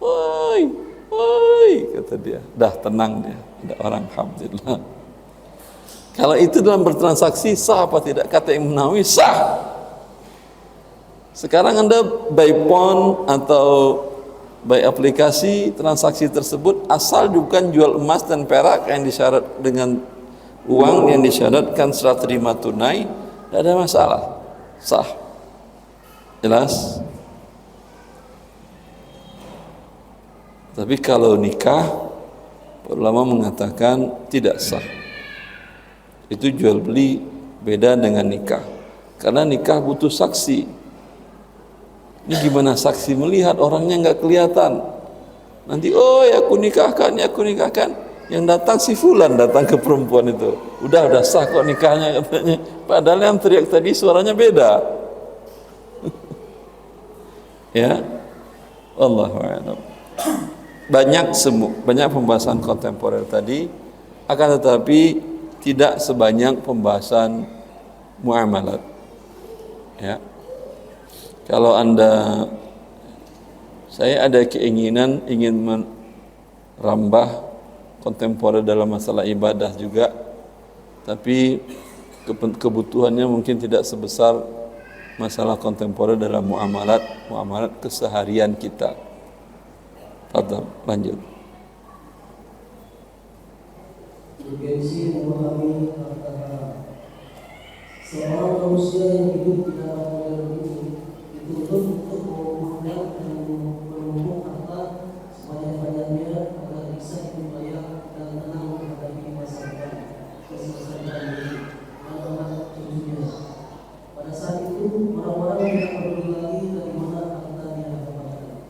"Woi, woi," kata dia. Dah tenang dia. Ada orang, alhamdulillah. Kalau itu dalam bertransaksi sah apa tidak? Kata Imam Nawawi sah. Sekarang Anda by phone atau by aplikasi transaksi tersebut, asal bukan jual emas dan perak yang disyarat dengan uang yang disyaratkan serah terima tunai, tidak ada masalah, sah. Jelas? Tapi kalau nikah, ulama mengatakan tidak sah. Itu jual beli beda dengan nikah. Karena nikah butuh saksi. Ini gimana saksi melihat orangnya nggak kelihatan. Nanti, "Oh ya aku nikahkan, ya aku nikahkan." Yang datang si fulan datang ke perempuan itu. Udah sah kok nikahnya katanya. Padahal yang teriak tadi suaranya beda. Ya, Allahu a'lam. Banyak pembahasan kontemporer tadi, akan tetapi tidak sebanyak pembahasan muamalat. Ya. Kalau saya ada keinginan ingin merambah kontemporer dalam masalah ibadah juga, tapi kebutuhannya mungkin tidak sebesar masalah kontemporer dalam muamalat keseharian kita. Lanjut. Urgensi memahami harta haram. Seorang manusia yang hidup di dalam modern ini dituntut untuk mengumpulkan dan menumpuk harta sebanyak-banyaknya agar bisa hidup layak dan tenang menghadapi masa depan, keselesaian dan anak cucunya. Pada saat itu orang-orang tidak peduli lagi dari mana harta dia dapatkan.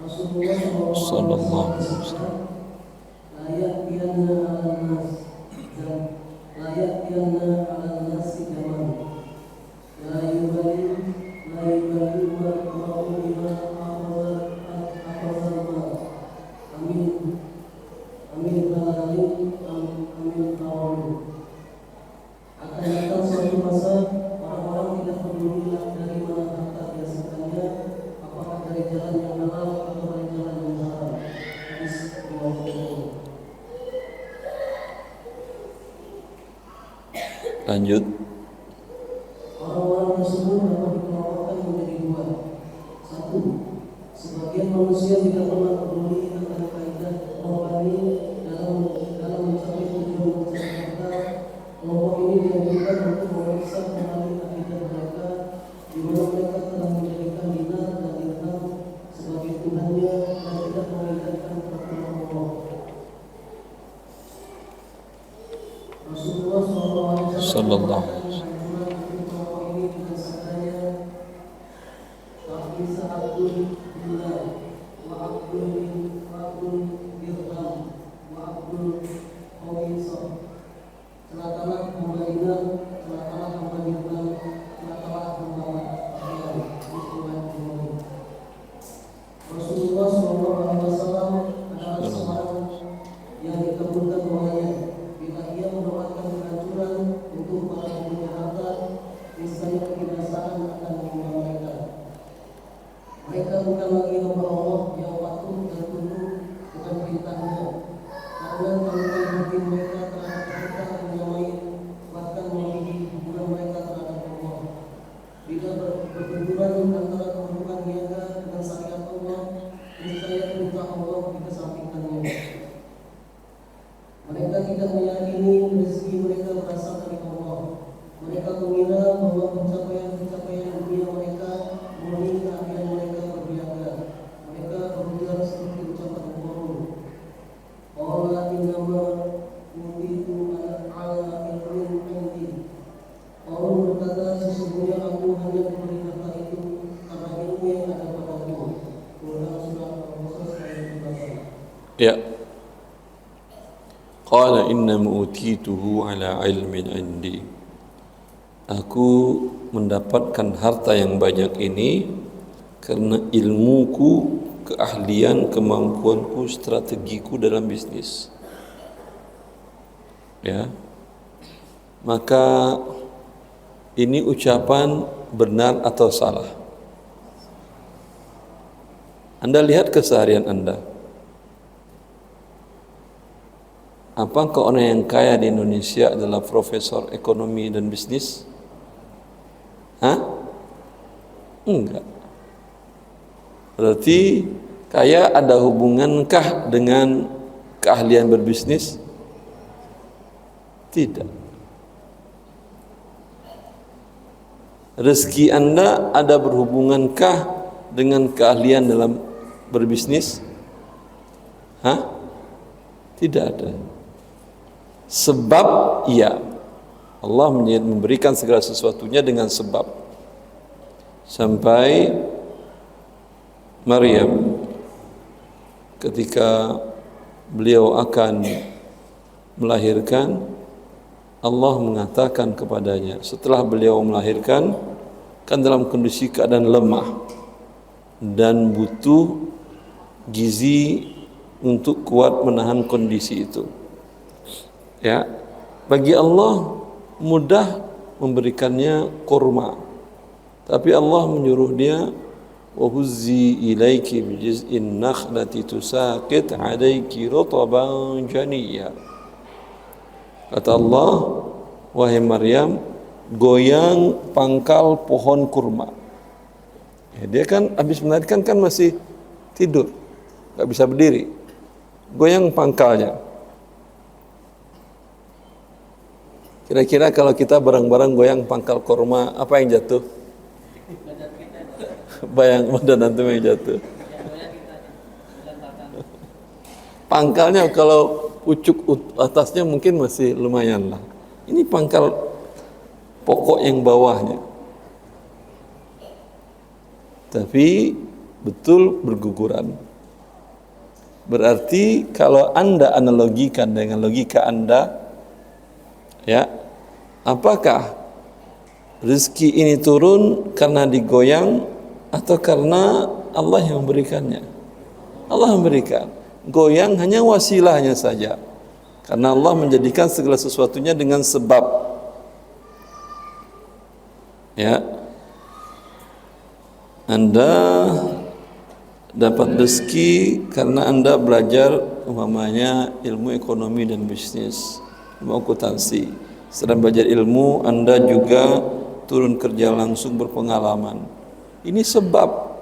Rasulullah SAW layak bianna al-nas dan layak bianna al-nas zaman la yubalim ma'u lima afazal ma amin balalin amin tawalu. Akan datang suatu masa orang-orang tidak peduli dari mana harta biasakannya, apakah dari jalan yang halal atau dari jalan yang haram. Hadis riwayat Bukhari. Lanjut. Orang-orang tersebut dapat dikelompokkan menjadi dua. Satu, sebagian manusia yang tidak pernah peduli akan kaidah rohani dalam mencapai tujuan serta kelompok ini dianjurkan untuk memeriksa kembali akidah mereka, di mana mereka telah menjadikan dinar dan dirham sebagai Tuhannya dan tidak mengindahkan peraturan Allah. Rasulullah Sallallahu mereka bukan lagi hamba Allah yang patuh dan tunduk dengan perintahnya, karena kandungan hati mereka terhadap kita menyamai bahkan melebihi hubungan mereka terhadap Allah. Bila berbenturan antara kedudukan niaga dengan syariat Allah, niscaya perintah Allah dikesampingkannya. Mereka tidak meyakini rezeki mereka berasal dari Allah. Mereka mengira bahwa pencapaian dunia mereka murni keahlian mereka berniaga. Mereka berujar seperti ucapan Qur'an. Allah innama utitu ala ilmin indi. Allah berkata, sesungguhnya aku hanya diberi harta itu karena ilmu yang ada padaku. Quran surah Al-Qasas ayat 13. Ya. Qala innama utituhu ala ilmin indi. Aku mendapatkan harta yang banyak ini karena ilmuku, keahlian, kemampuanku, strategiku dalam bisnis. Ya. Maka ini ucapan benar atau salah? Anda lihat keseharian Anda. Apakah orang yang kaya di Indonesia adalah profesor ekonomi dan bisnis? Hah? Enggak. Berarti kaya ada hubungankah dengan keahlian berbisnis? Tidak. Rezeki Anda ada berhubungankah dengan keahlian dalam berbisnis? Hah? Tidak ada. Sebab iya. Allah memberikan segala sesuatunya dengan sebab. Sampai Maryam ketika beliau akan melahirkan, Allah mengatakan kepadanya setelah beliau melahirkan, kan dalam kondisi keadaan lemah dan butuh gizi untuk kuat menahan kondisi itu. Ya, bagi Allah mudah memberikannya kurma, tapi Allah menyuruh dia wa huzzi ilaiki bi jiz'in nakhlati tusaqit 'alayki rutban janiyya. Kata Allah, wahai Maryam, goyang pangkal pohon kurma. Ya, dia kan habis melahirkan kan masih tidur, nggak bisa berdiri, goyang pangkalnya. Kira-kira kalau kita bareng-bareng goyang pangkal kurma, apa yang jatuh? Bayang badan antum yang jatuh. Pangkalnya kalau pucuk atasnya mungkin masih lumayan lah. Ini pangkal pokok yang bawahnya. Tapi betul berguguran. Berarti kalau Anda analogikan dengan logika Anda, ya, apakah rezeki ini turun karena digoyang atau karena Allah yang memberikannya? Allah memberikan. Goyang hanya wasilahnya saja. Karena Allah menjadikan segala sesuatunya dengan sebab. Ya. Anda dapat rezeki karena Anda belajar umpamanya ilmu ekonomi dan bisnis, ilmu akuntansi. Setelah belajar ilmu, Anda juga turun kerja langsung berpengalaman. Ini sebab.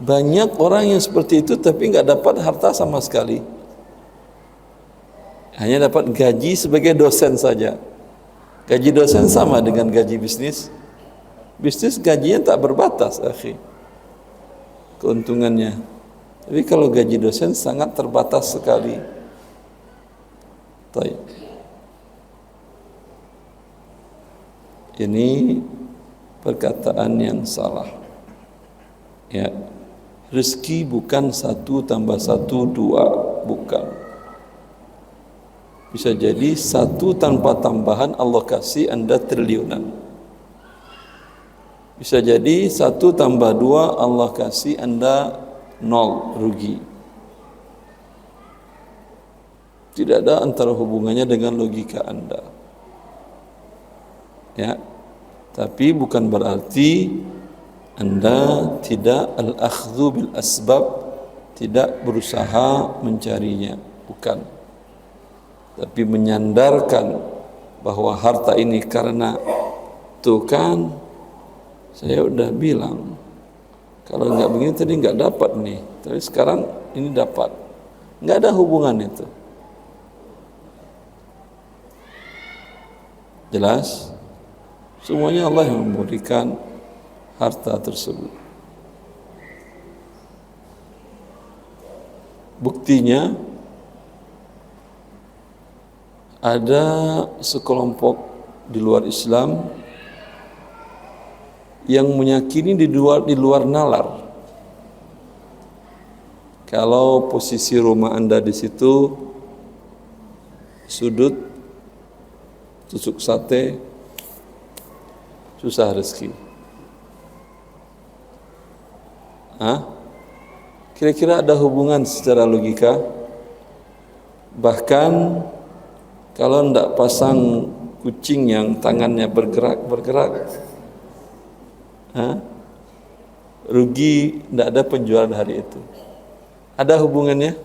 Banyak orang yang seperti itu tapi nggak dapat harta sama sekali. Hanya dapat gaji sebagai dosen saja. Gaji dosen sama dengan gaji bisnis. Bisnis gajinya tak berbatas, akhi. Keuntungannya. Tapi kalau gaji dosen sangat terbatas sekali. Baik. Ini perkataan yang salah. Ya, rezeki bukan 1 tambah 1 2, bukan. Bisa jadi 1 tanpa tambahan Allah kasih Anda triliunan. Bisa jadi 1 tambah 2 Allah kasih Anda 0, rugi. Tidak ada antara hubungannya dengan logika Anda. Ya, tapi bukan berarti Anda tidak al-akhdhu bil asbab, tidak berusaha mencarinya, bukan. Tapi menyandarkan bahwa harta ini karena tuh kan saya udah bilang kalau nggak begini tadi nggak dapat nih, tapi sekarang ini dapat. Nggak ada hubungan itu. Jelas? Semuanya Allah yang memberikan harta tersebut. Buktinya ada sekelompok di luar Islam yang meyakini di luar nalar. Kalau posisi rumah Anda di situ sudut tusuk sate, susah rezeki. Kira-kira ada hubungan secara logika? Bahkan kalau tidak pasang kucing yang tangannya bergerak, rugi, tidak ada penjualan hari itu. Ada hubungannya?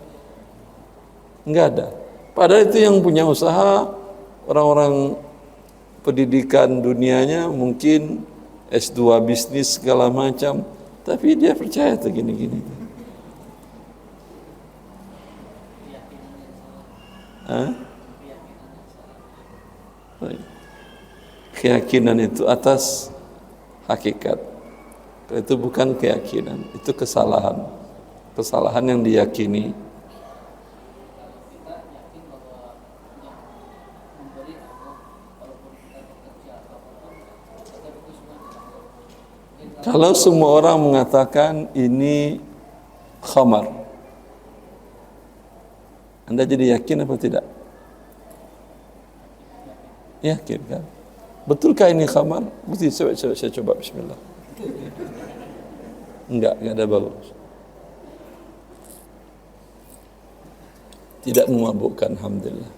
Enggak ada. Padahal itu yang punya usaha, orang-orang pendidikan dunianya mungkin S2 bisnis segala macam, tapi dia percaya tuh gini-gini. Keyakinan itu atas hakikat. Itu bukan keyakinan, itu kesalahan. Kesalahan yang diyakini. Kalau semua orang mengatakan ini khamar, Anda jadi yakin apa tidak? Yakin kan? Betulkah ini khamar? Bukti, saya coba, bismillah. Enggak ada bau. Tidak memabukkan, alhamdulillah.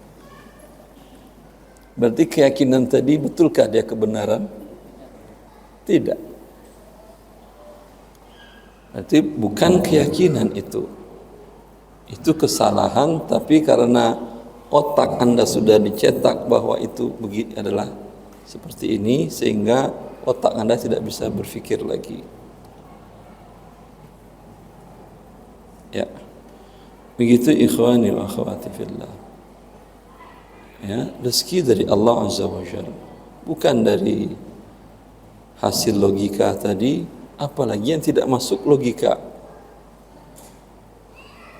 Berarti keyakinan tadi betulkah dia kebenaran? Tidak. Berarti bukan keyakinan itu. Itu kesalahan, tapi karena otak Anda sudah dicetak bahwa itu adalah seperti ini, sehingga otak Anda tidak bisa berpikir lagi. Ya. Begitu ikhwani wa akhwati fillah. Ya, rezeki dari Allah Azza wa Jalla, bukan dari hasil logika tadi, apalagi yang tidak masuk logika.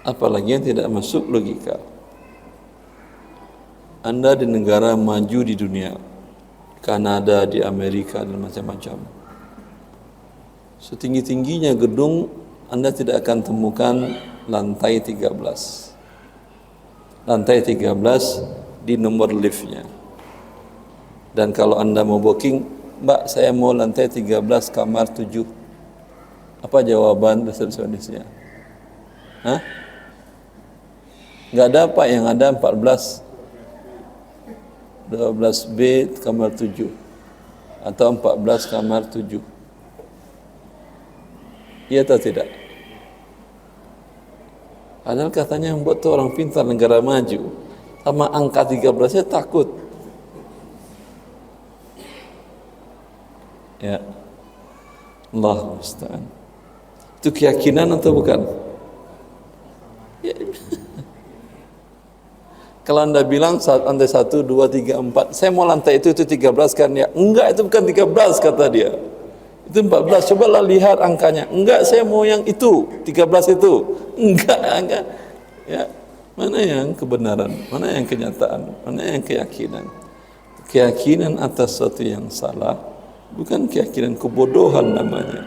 Apalagi yang tidak masuk logika. Anda di negara maju di dunia, Kanada, di Amerika, dan macam-macam. Setinggi-tingginya gedung, Anda tidak akan temukan lantai 13. Lantai 13 di nomor liftnya. Dan kalau Anda mau booking, Mbak, saya mau lantai 13 kamar 7. Apa jawaban resepsionisnya? Nggak ada apa, yang ada 14. 12B kamar 7 atau 14 kamar 7. Iya atau tidak? Padahal katanya yang buat tuh orang pintar negara maju, sama angka 13-nya takut. Ya, Allah musta'an. Itu keyakinan atau bukan? Ya. Kalau Anda bilang saat lantai 1, 2, 3, 4, saya mau lantai itu 13 kan ya? Enggak, itu bukan 13 kata dia. Itu 14, cobalah lihat angkanya. Enggak, saya mau yang itu, 13 itu. Enggak. Ya, mana yang kebenaran, mana yang kenyataan, mana yang keyakinan. Keyakinan atas sesuatu yang salah, bukan keyakinan, kebodohan namanya.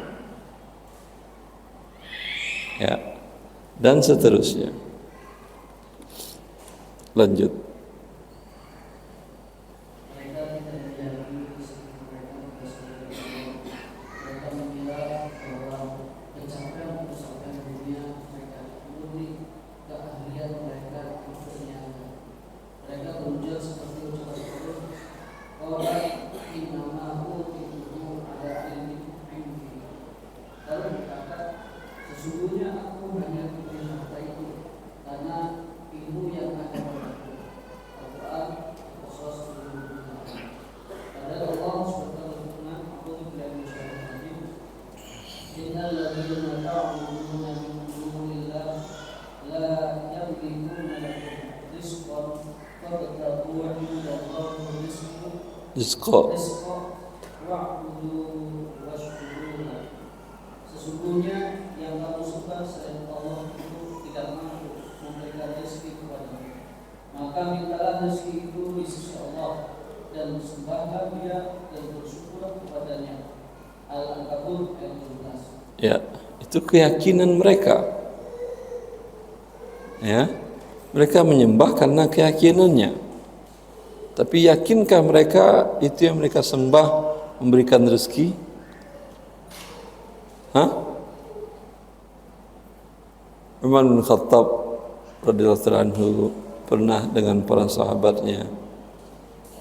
Ya, dan seterusnya. Lanjut. Mereka tidak menjadi seperti mereka berdasarkan Allah. Mereka mengira bahwa pencapaian dunia mereka murni keahlian mereka itu ternyata. Mereka berujar seperti ucapan Allah. Orang innamahu itu ada ilmu indi. Lalu berkata, sesungguhnya aku hanya diberi harta itu karena ilmu yang ada padaku. Al-Quran Qasas 20. Padahal Allah SWT berfirman, aku tidak musyrik. Innal ladzina ta'buduna min dunillah la yamlikuna lakum rizqan fabtaghu 'indallahi Rizqa. wa'budu washkurulah. Sesungguhnya yang kamu sembah selain Allah itu tidak mampu memberikan rezeki kepadamu. Maka mintalah rezeki itu di sisi Allah dan sembahlah Dia dan bersyukur kepadanya. Al-Ankabut ayat 12. Ya, itu keyakinan mereka. Ya, mereka menyembah karena keyakinannya. Tapi yakinkah mereka itu yang mereka sembah memberikan rezeki? Hah? Umar bin Khattab radhiyallahu anhu pernah dengan para sahabatnya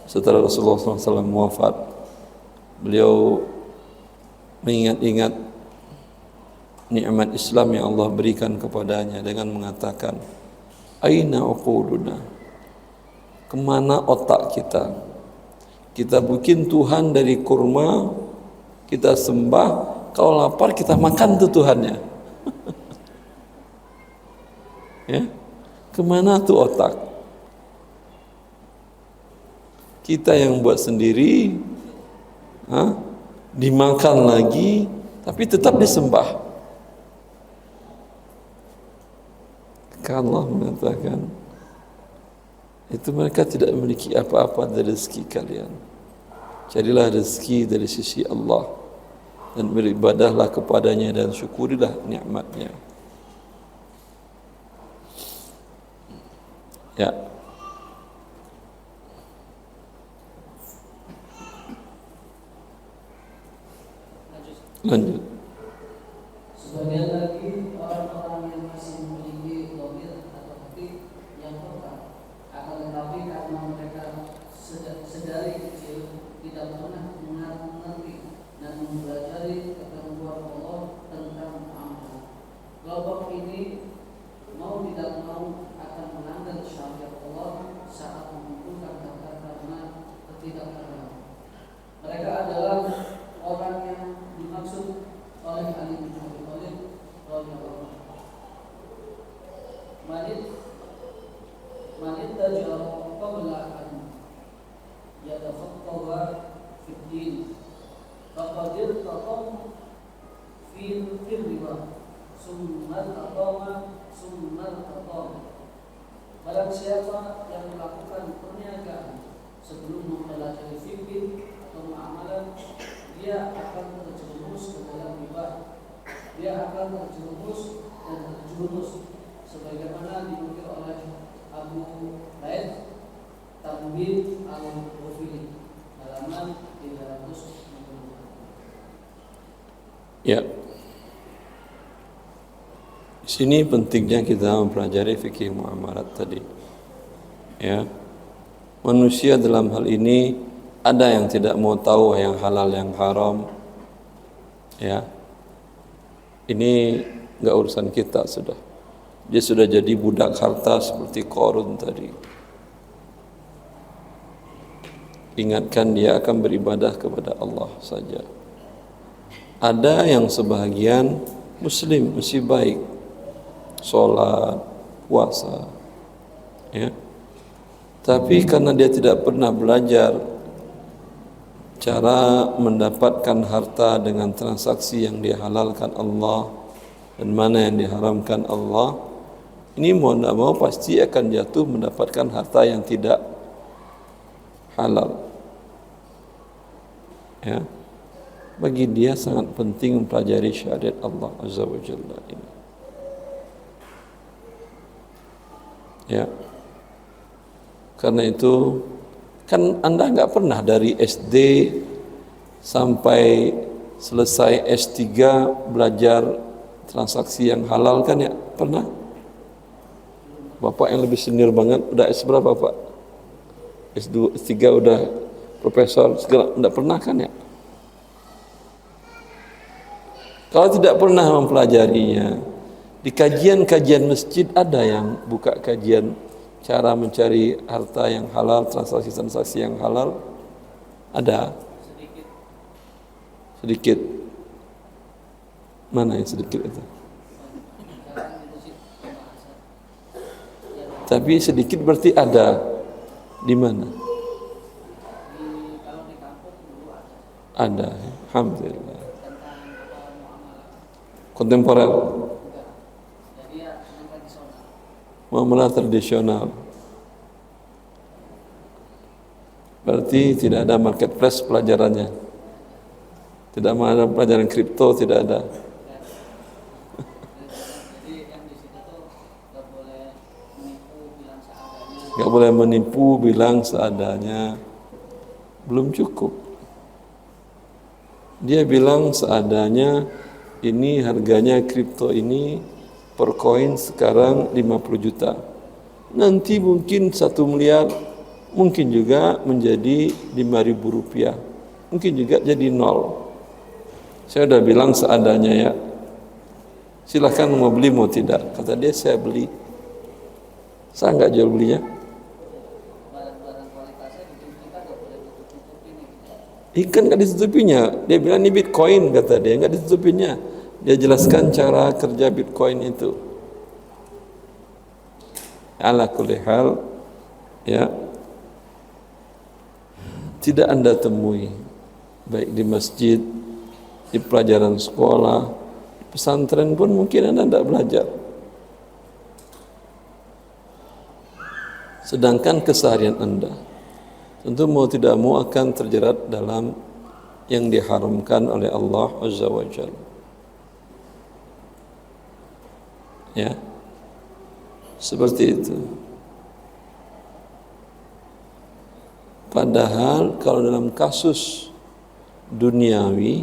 setelah Rasulullah SAW wafat, beliau mengingat-ingat nikmat Islam yang Allah berikan kepadanya dengan mengatakan, aina uquduna, kemana otak kita? Kita bikin Tuhan dari kurma, kita sembah, kalau lapar kita makan tuh Tuhannya. Ya, kemana tuh otak? Kita yang buat sendiri, dimakan lagi, tapi tetap disembah. Allah mengatakan, itu mereka tidak memiliki apa-apa dari rezeki kalian. Carilah rezeki dari sisi Allah dan beribadahlah kepadanya dan syukurilah nikmatnya. Ya. Lanjut. Sebagian lagi orang-orang yang masih memiliki dhamir atau hati yang peka, akan tetapi karena mereka sedari kecil tidak pernah mengerti dan mempelajari ketentuan Allah tentang amalan. Kelompok ini mau tidak mau akan melanggar syariat Allah saat mengumpulkan harta karena ketidaktahuan. Mereka adalah orang yang dimaksud oleh Ali bin Abi Thalib radhiyallahu anhu. Manit tajara qabla an yatafaqqaha fid din faqad taqam fi riba summa taqama. Barang siapa yang melakukan perniagaan sebelum mempelajari fikih atau muamalah, dia akan terjerumus ke dalam riba. Dia akan terjerumus sebagaimana dinukil oleh Abu Laith Tanbih al-Rufili halaman 360. Ya. Di sini pentingnya kita mempelajari fikih muamalat tadi. Ya. Manusia dalam hal ini ada yang tidak mau tahu yang halal yang haram. Ya. Ini enggak urusan kita sudah. Dia sudah jadi budak harta seperti Qarun tadi. Ingatkan dia akan beribadah kepada Allah saja. Ada yang sebahagian Muslim masih baik, sholat, puasa, ya. Tapi karena dia tidak pernah belajar cara mendapatkan harta dengan transaksi yang dihalalkan Allah dan mana yang diharamkan Allah, ini mau tidak mau pasti akan jatuh mendapatkan harta yang tidak halal. Ya. Bagi dia sangat penting mempelajari syariat Allah Azza wa Jalla ini. Ya. Karena itu kan Anda enggak pernah dari SD sampai selesai S3 belajar transaksi yang halal kan ya? Pernah? Bapak yang lebih senior banget udah S berapa Pak? S2, S3 udah profesor segala, enggak pernah kan ya? Kalau tidak pernah mempelajarinya, di kajian-kajian masjid ada yang buka kajian cara mencari harta yang halal, transaksi-transaksi yang halal, ada. Sedikit. Mana yang sedikit itu? Tapi sedikit berarti ada. Di mana? Ada. Alhamdulillah. Kontemporer. Muamalah tradisional. Berarti tidak ada marketplace pelajarannya. Tidak ada pelajaran kripto, tidak ada. Gak boleh menipu bilang seadanya. Belum cukup. Dia bilang seadanya, ini harganya kripto ini per koin sekarang 50 juta. Nanti mungkin 1 miliar, mungkin juga menjadi 5.000 rupiah. Mungkin juga jadi 0. Saya udah bilang seadanya ya. Silahkan mau beli mau tidak. Kata dia saya beli. Saya enggak jual belinya. Ikan enggak ditutupinya. Dia bilang ini Bitcoin kata dia, enggak ditutupinya. Dia jelaskan cara kerja Bitcoin itu. Ala kulli hal, ya, tidak Anda temui baik di masjid, di pelajaran sekolah, di pesantren pun mungkin Anda tidak belajar. Sedangkan keseharian Anda tentu mau tidak mau akan terjerat dalam yang diharamkan oleh Allah Azza wa Jalla. Ya, seperti itu. Padahal kalau dalam kasus duniawi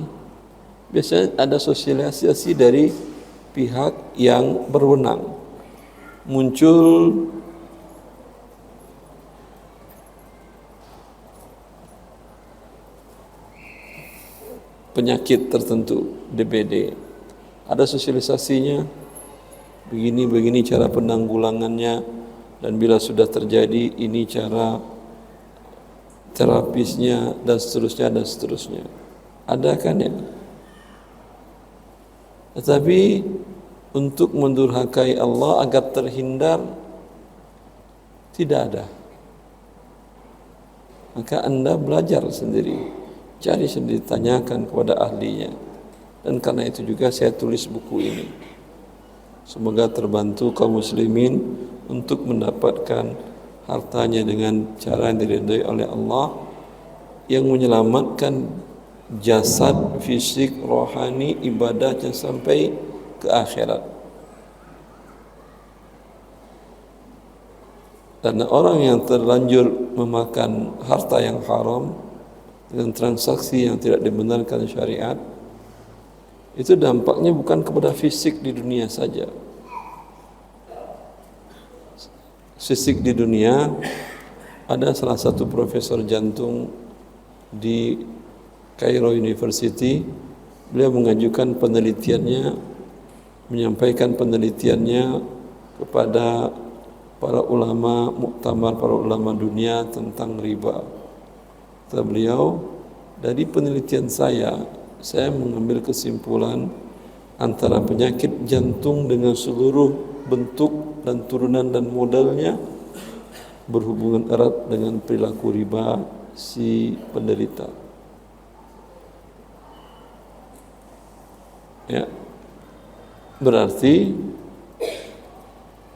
biasanya ada sosialisasi dari pihak yang berwenang. Muncul penyakit tertentu, DBD. Ada sosialisasinya. Begini cara penanggulangannya, dan bila sudah terjadi ini cara terapisnya dan seterusnya. Ada kan ya? Tetapi untuk mendurhakai Allah agar terhindar tidak ada. Maka Anda belajar sendiri, cari sendiri, tanyakan kepada ahlinya. Dan karena itu juga saya tulis buku ini. Semoga terbantu kaum muslimin untuk mendapatkan hartanya dengan cara yang diridhai oleh Allah, yang menyelamatkan jasad, fisik, rohani, ibadahnya sampai ke akhirat. Karena orang yang terlanjur memakan harta yang haram dengan transaksi yang tidak dibenarkan syariat, itu dampaknya bukan kepada fisik di dunia saja. Fisik di dunia, ada salah satu profesor jantung di Cairo University, beliau mengajukan penelitiannya, menyampaikan penelitiannya kepada para ulama, muktamar para ulama dunia tentang riba. Kata beliau, dari penelitian saya mengambil kesimpulan antara penyakit jantung dengan seluruh bentuk dan turunan dan modelnya berhubungan erat dengan perilaku riba si penderita. Ya, berarti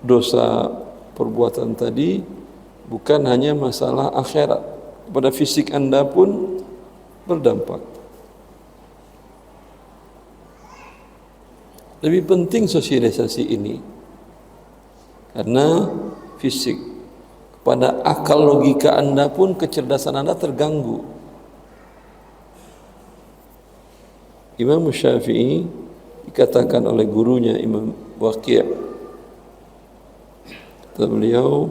dosa perbuatan tadi bukan hanya masalah akhirat, pada fisik Anda pun berdampak. Lebih penting sosialisasi ini karena fisik, pada akal logika Anda pun kecerdasan Anda terganggu. Imam Syafi'i dikatakan oleh gurunya Imam Waqi', kata beliau,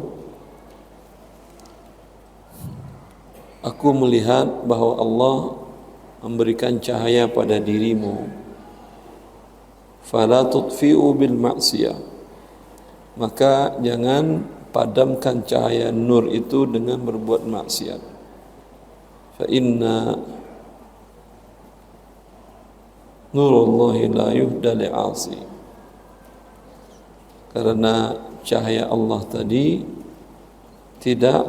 aku melihat bahwa Allah memberikan cahaya pada dirimu, fala tudfi'u bil ma'siyah, maka jangan padamkan cahaya nur itu dengan berbuat maksiat. Fa inna nurullahi la yuhda li'asi, karena cahaya Allah tadi tidak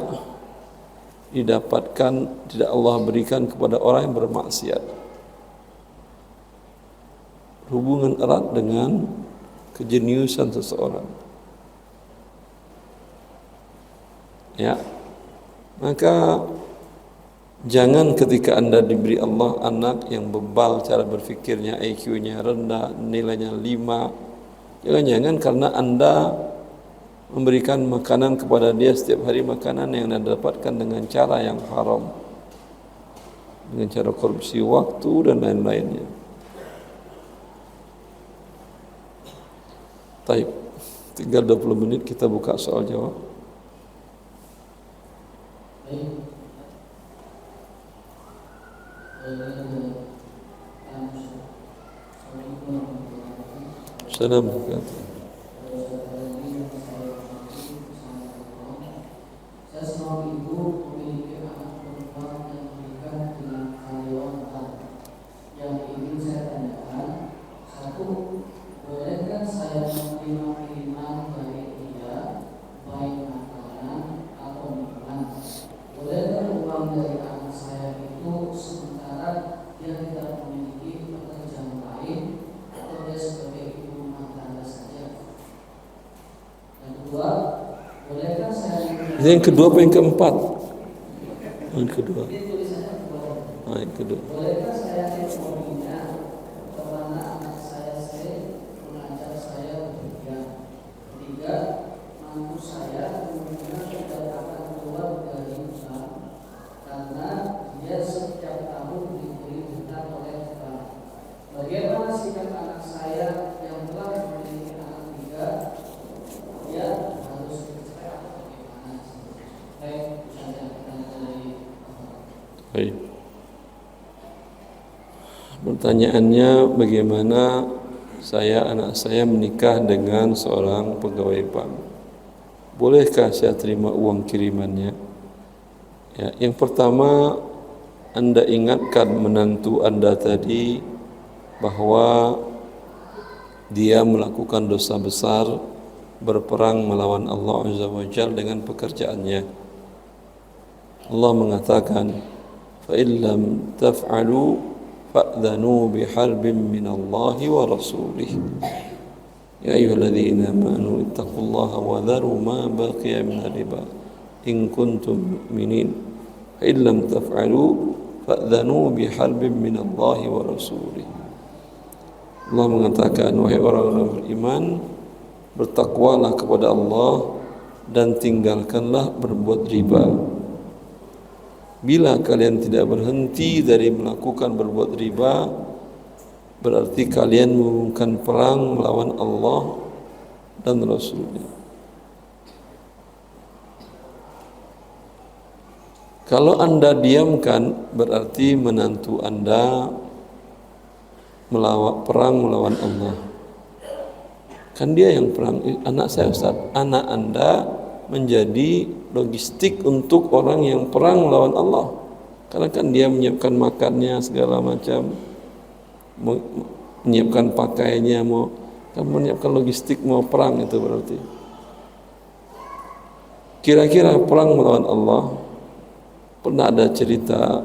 didapatkan, tidak Allah berikan kepada orang yang bermaksiat. Hubungan erat dengan kejeniusan seseorang. Ya, maka jangan ketika Anda diberi Allah anak yang bebal cara berfikirnya, IQ-nya rendah, nilainya 5, jangan-jangan karena Anda memberikan makanan kepada dia setiap hari, makanan yang Anda dapatkan dengan cara yang haram, dengan cara korupsi waktu dan lain-lainnya. Taib, tinggal 20 menit kita buka soal jawab. Assalamualaikum. Saya seorang ibu memiliki anak perempuan yang menikah dengan karyawan yang ingin saya tanyakan, satu, bolehkah saya menerima kiriman dari dia, baik makanan atau minuman? Bolehkah uang dari anak saya itu sementara dia tidak memiliki pekerjaan lain atau dia sebagai ibu rumah tangga saja? Yang kedua, bolehkah saya Yang kedua apa yang keempat? Yang kedua. Yang kedua. Bolehkah saya meminta kepada anak saya mengajar saya bekerja? Ketiga, mantu saya kemungkinan tidak akan keluar dari bank karena dia setiap tahun diberi hutang oleh bank. Bagaimana sikap anak saya yang telah memiliki anak 3? Dia harus bercerai atau bagaimana? Baik, saya akan dari Baik. Pertanyaannya, bagaimana anak saya menikah dengan seorang pegawai bank? Bolehkah saya terima uang kirimannya? Ya, yang pertama, Anda ingatkan menantu Anda tadi bahwa dia melakukan dosa besar, berperang melawan Allah Azza wa Jalla dengan pekerjaannya. Allah mengatakan, fa illam taf'alu fa'dhanu biharbin minallahi wa rasulih. Ya ayyuhalladzina amanu ittaqullaha wa dharu ma baqiya minar riba in kuntum mu'minin. Fa illam taf'alu fa'dhanu biharbin minallahi wa rasulih. Allah mengatakan, wahai orang-orang beriman, bertakwalah kepada Allah dan tinggalkanlah berbuat riba. Bila kalian tidak berhenti dari melakukan berbuat riba, berarti kalian mengumumkan perang melawan Allah dan Rasul-Nya. Kalau Anda diamkan, berarti menantu Anda perang melawan Allah. Kan dia yang perang. Anak saya Ustaz, anak Anda menjadi logistik untuk orang yang perang melawan Allah. Karena kan dia menyiapkan makannya segala macam, menyiapkan pakaiannya, mau kamu menyiapkan logistik, mau perang itu berarti. Kira-kira perang melawan Allah, pernah ada cerita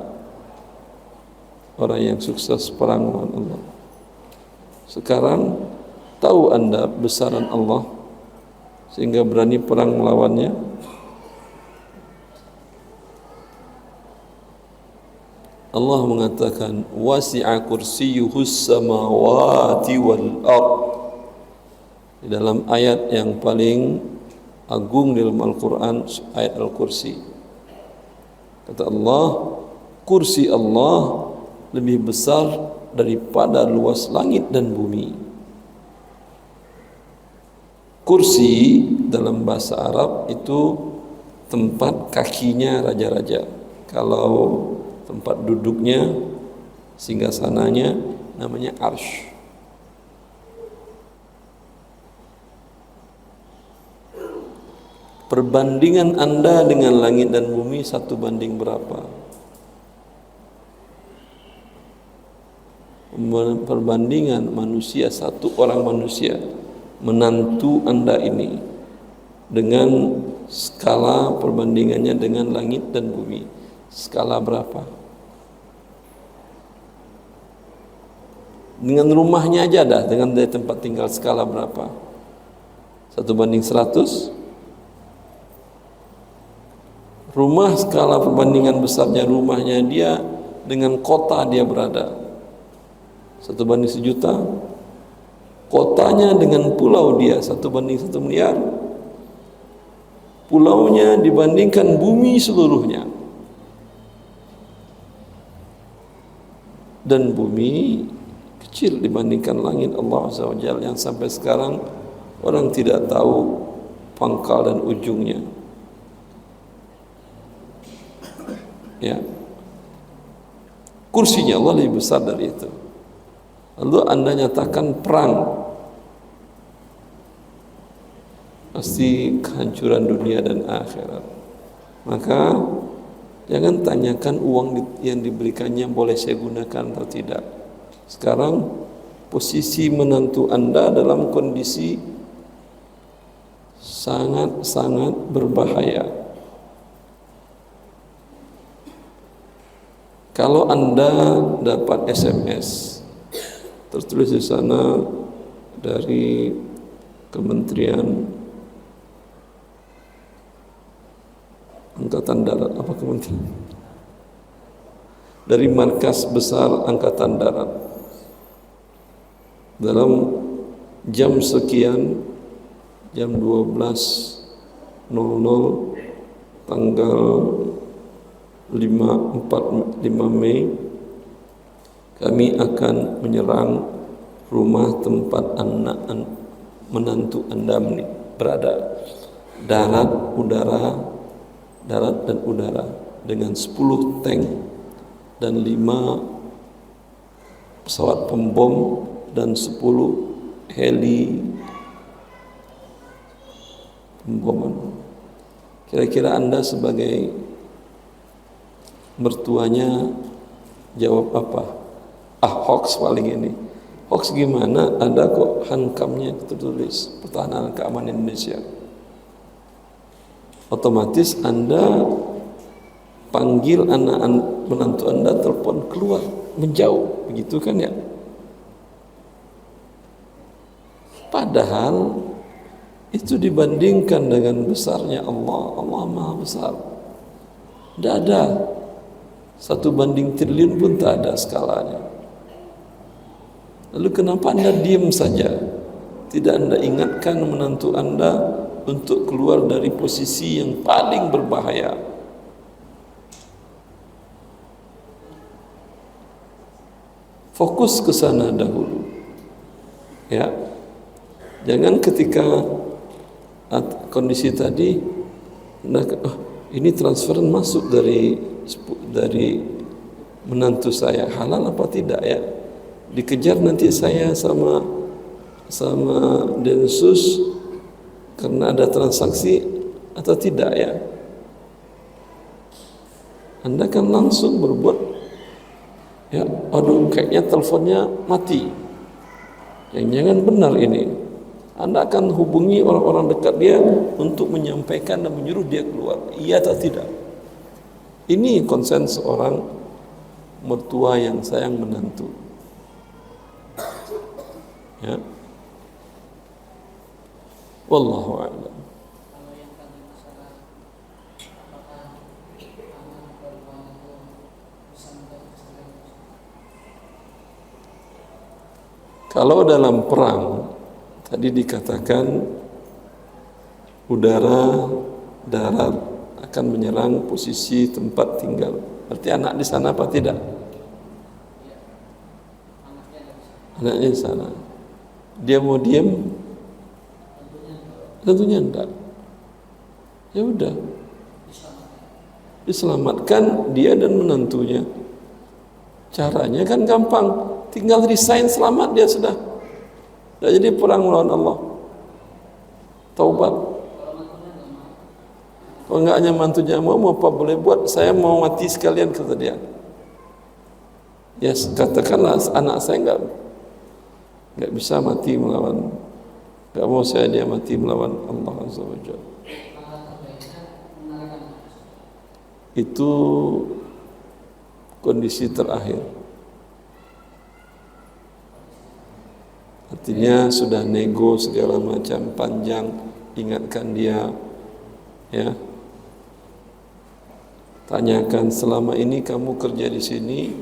orang yang sukses perang melawan Allah. Sekarang tahu Anda besaran Allah sehingga berani perang melawannya? Allah mengatakan wasi'a kursiyyuhus samawati wal ard. Di dalam ayat yang paling agung di dalam Al-Quran, ayat Al-Kursi, kata Allah, kursi Allah lebih besar daripada luas langit dan bumi. Kursi dalam bahasa Arab itu tempat kakinya raja-raja. Kalau tempat duduknya, singgasananya namanya arsy. Perbandingan Anda dengan langit dan bumi 1 banding berapa? Perbandingan manusia, 1 orang manusia, menantu Anda ini, dengan skala perbandingannya dengan langit dan bumi, skala berapa? Dengan rumahnya aja dah, dengan dari tempat tinggal, skala berapa? 1 banding 100? Rumah, skala perbandingan besarnya rumahnya dia dengan kota dia berada, 1 banding 1 juta. Kotanya dengan pulau dia 1 banding 1 miliar. Pulaunya dibandingkan bumi seluruhnya. Dan bumi kecil dibandingkan langit Allah Azza wa Jalla yang sampai sekarang orang tidak tahu pangkal dan ujungnya. Ya, kursinya Allah lebih besar dari itu. Lalu Anda nyatakan perang, pasti kehancuran dunia dan akhirat. Maka jangan tanyakan uang yang diberikannya boleh saya gunakan atau tidak. Sekarang posisi menantu Anda dalam kondisi sangat-sangat berbahaya. Kalau Anda dapat SMS tertulis di sana dari Kementerian Angkatan Darat, apa kementerian? Dari Markas Besar Angkatan Darat, dalam jam sekian, jam 12.00 tanggal 5 Mei, kami akan menyerang rumah tempat anak menantu Anda berada, darat dan udara, dengan 10 tank dan 5 pesawat pembom dan 10 heli pemboman. Kira-kira Anda sebagai mertuanya jawab apa? Hoax paling ini. Hoax gimana? Ada kok hankamnya tertulis Pertahanan Keamanan Indonesia. Otomatis Anda panggil anak menantu Anda, telepon keluar, menjauh, begitu kan ya? Padahal itu dibandingkan dengan besarnya Allah. Allah Maha Besar. Tidak ada 1 banding triliun pun tak ada skalanya. Lalu kenapa Anda diam saja? Tidak Anda ingatkan menantu Anda untuk keluar dari posisi yang paling berbahaya? Fokus ke sana dahulu. Ya. Jangan ketika kondisi tadi ini transferan masuk dari menantu saya, halal apa tidak ya? Dikejar nanti saya sama Densus karena ada transaksi atau tidak ya? Anda kan langsung berbuat, ya, aduh kayaknya teleponnya mati, Yang jangan benar ini. Anda akan hubungi orang-orang dekat dia untuk menyampaikan dan menyuruh dia keluar. Iya atau tidak? Ini konsen seorang mertua yang sayang menantu. Ya. Wallahu a'lam. Kalau yang tadi masalah apakah anak berbuang itu bisa menjadi istri? Kalau dalam perang tadi dikatakan udara, darat akan menyerang posisi tempat tinggal. Berarti anak di sana apa tidak? Anaknya di sana. Dia mau diam? Tentunya enggak. Ya udah, diselamatkan dia dan menantunya. Caranya kan gampang, tinggal resign, selamat dia sudah. Tidak jadi perang melawan Allah. Taubat. Kalau enggak hanya mantunya mau apa boleh buat, saya mau mati sekalian, kata dia. Ya katakanlah anak saya enggak bisa mati melawan, enggak mau saya dia mati melawan Allah Azza wa Jalla. Itu kondisi terakhir. Artinya sudah nego segala macam panjang, ingatkan dia, ya. Tanyakan, selama ini kamu kerja di sini,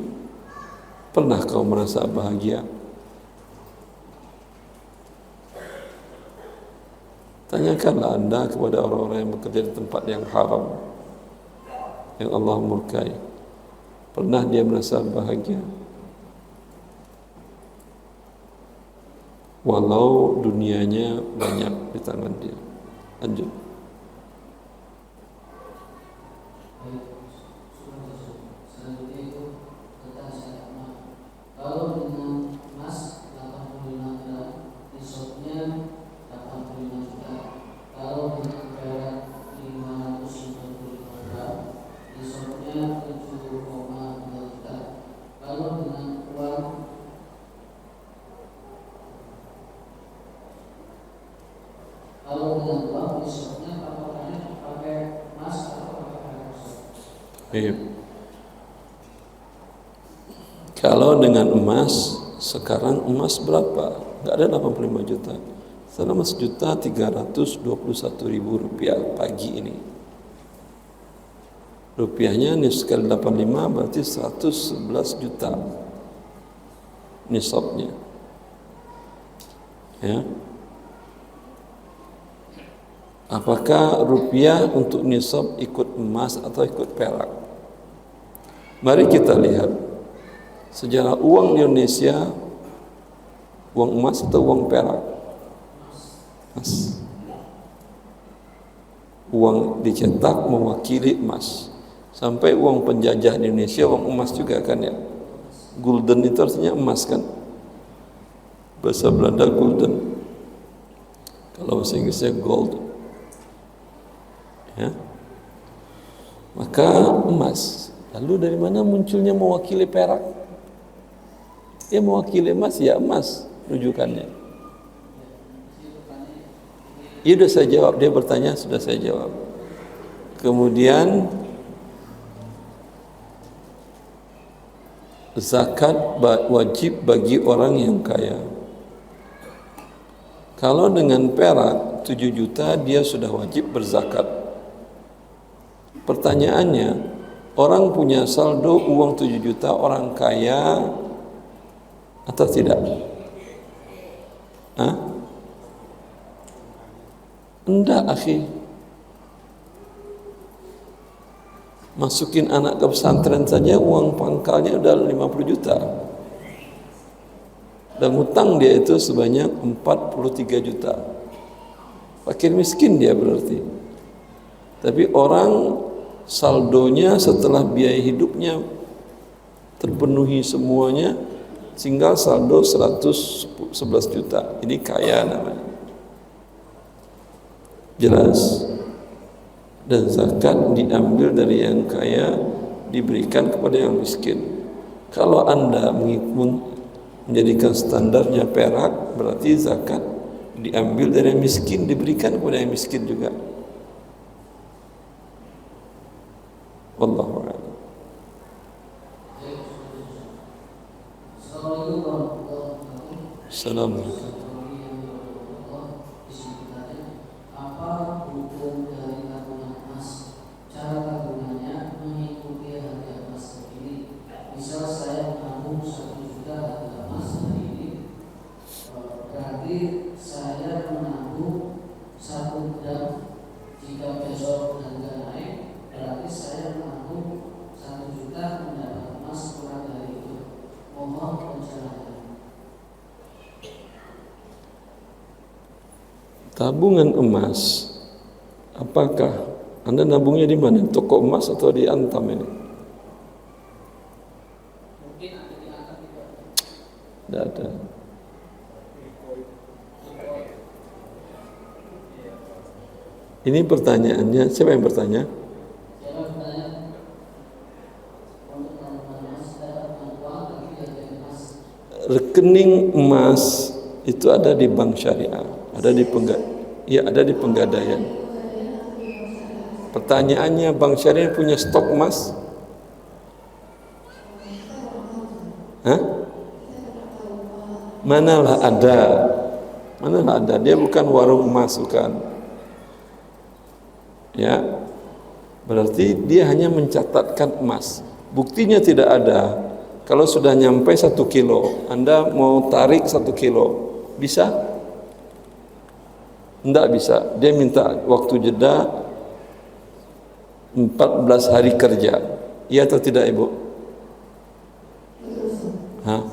pernah kau merasa bahagia? Tanyakanlah Anda kepada orang-orang yang bekerja di tempat yang haram, yang Allah murkai. Pernah dia merasa bahagia? Walau dunianya banyak di tangan dia. Lanjut. Selanjutnya itu tentang syarat emas. Kalau dengan emas 85 gram, nisabnya 85 juta. Kalau dengan perak 555 gram, nisabnya 7,2 juta. Kalau dengan uang nisabnya patokannya pakai emas atau pakai perak? Iya. Kalau dengan emas, sekarang emas berapa? Enggak ada 85 juta. Sekarang Rp1.321.000 pagi ini. Rupiahnya nih sekali 85 berarti 111 juta nisabnya. Ya. Apakah rupiah untuk nisab ikut emas atau ikut perak? Mari kita lihat sejarah uang di Indonesia, uang emas atau uang perak? Emas. Uang dicetak mewakili emas. Sampai uang penjajah di Indonesia uang emas juga kan ya. Gulden itu artinya emas kan. Bahasa Belanda gulden. Kalau bahasa Inggrisnya gold. Ya. Maka emas. Lalu dari mana munculnya mewakili perak? Ya mewakili emas, ya emas rujukannya. Ya sudah saya jawab, dia bertanya sudah saya jawab. Kemudian zakat wajib bagi orang yang kaya. Kalau dengan perak 7 juta dia sudah wajib berzakat. Pertanyaannya, orang punya saldo uang 7 juta orang kaya atau tidak? Hah? Enggak, akhi. Masukin anak ke pesantren saja uang pangkalnya udah 50 juta. Dan hutang dia itu sebanyak 43 juta. Fakir miskin dia berarti. Tapi orang saldonya setelah biaya hidupnya terpenuhi semuanya, tinggal saldo 111 juta. Ini kaya namanya. Jelas. Dan zakat diambil dari yang kaya, diberikan kepada yang miskin. Kalau Anda menjadikan standarnya perak, berarti zakat diambil dari yang miskin, diberikan kepada yang miskin juga. Wallahu a'lam. Assalamualaikum warahmatullahi wabarakatuh. Assalamualaikum. Apa hukum dari tabungan emas? Cara tabungannya mengikuti harga emas terkini. Misal saya menabung 1 juta harga emas hari ini, berarti saya menabung 1 gram. Jika besok harga naik, berarti saya menabung 1 juta mendapat emas kurang dari itu. Mohon pencerahan. Tabungan emas, apakah Anda nabungnya di mana? Toko emas atau di Antam ini? Mungkin ada di angka juga. Tidak ada. Ini pertanyaannya, siapa yang bertanya? Siapa bertanya? Untuk tabungan emas dapat uang tapi harga emas. Rekening emas itu ada di bank syariah, ada di ada di Penggadaian. Pertanyaannya, bank syariah punya stok emas? Hah? Manalah ada. Manalah ada. Dia bukan warung emas, bukan. Ya. Berarti dia hanya mencatatkan emas. Buktinya tidak ada. Kalau sudah nyampe 1 kilo, Anda mau tarik 1 kilo, bisa? Tidak bisa. Dia minta waktu jeda 14 hari kerja. Iya atau tidak, Ibu? Hah?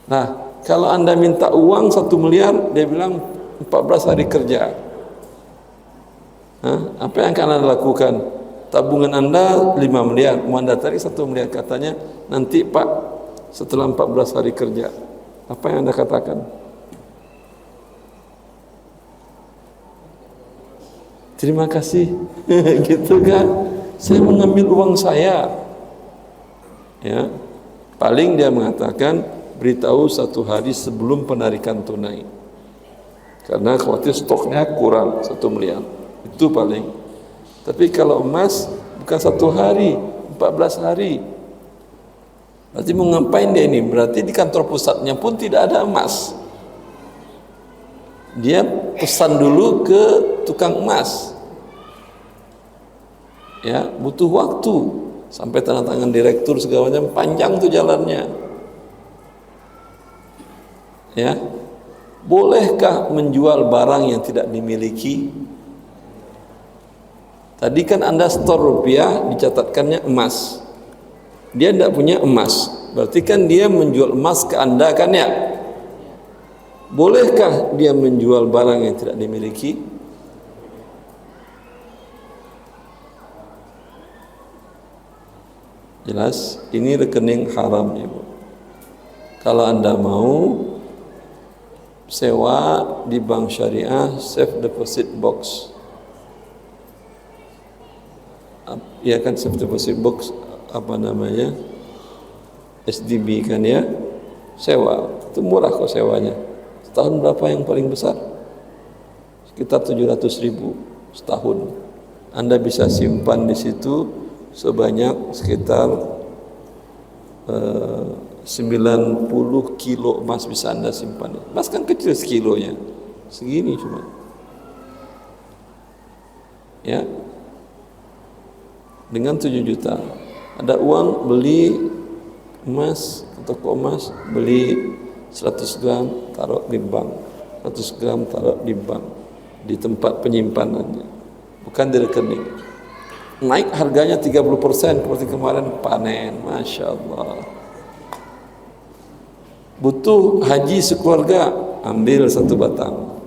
Nah, kalau Anda minta uang 1 miliar, dia bilang 14 hari kerja. Hah? Apa yang akan Anda lakukan? Tabungan Anda 5 miliar, mau Anda tarik 1 miliar, katanya nanti Pak setelah 14 hari kerja. Apa yang Anda katakan? Terima kasih. Gitu kan? Saya mengambil uang saya. Ya. Paling dia mengatakan beritahu 1 hari sebelum penarikan tunai. Karena khawatir stoknya kurang 1 miliar. Itu paling. Tapi kalau emas bukan 1 hari, 14 hari. Berarti mau ngapain dia ini? Berarti di kantor pusatnya pun tidak ada emas. Dia pesan dulu ke tukang emas. Ya, butuh waktu sampai tanda tangan direktur segala macam, panjang tuh jalannya. Ya. Bolehkah menjual barang yang tidak dimiliki? Tadi kan Anda store rupiah, dicatatkannya emas. Dia tidak punya emas. Berarti kan dia menjual emas ke Anda kan ya? Bolehkah dia menjual barang yang tidak dimiliki? Jelas, ini rekening haram, Ibu. Kalau Anda mau sewa di bank syariah safe deposit box. Ya kan, safe deposit box, apa namanya? SDB kan ya? Sewa, itu murah kok sewanya. Setahun berapa yang paling besar? Sekitar 700.000 setahun. Anda bisa simpan di situ sebanyak sekitar 90 kilo emas bisa Anda simpan. Emas kan kecil sekilonya, segini cuma. Ya, dengan 7 juta ada uang, beli emas ke toko emas, beli 100 gram taruh di bank, 100 gram taruh di bank, di tempat penyimpanannya, bukan di rekening. Naik harganya 30% seperti kemarin panen, Masya Allah. Butuh haji sekeluarga, ambil 1 batang,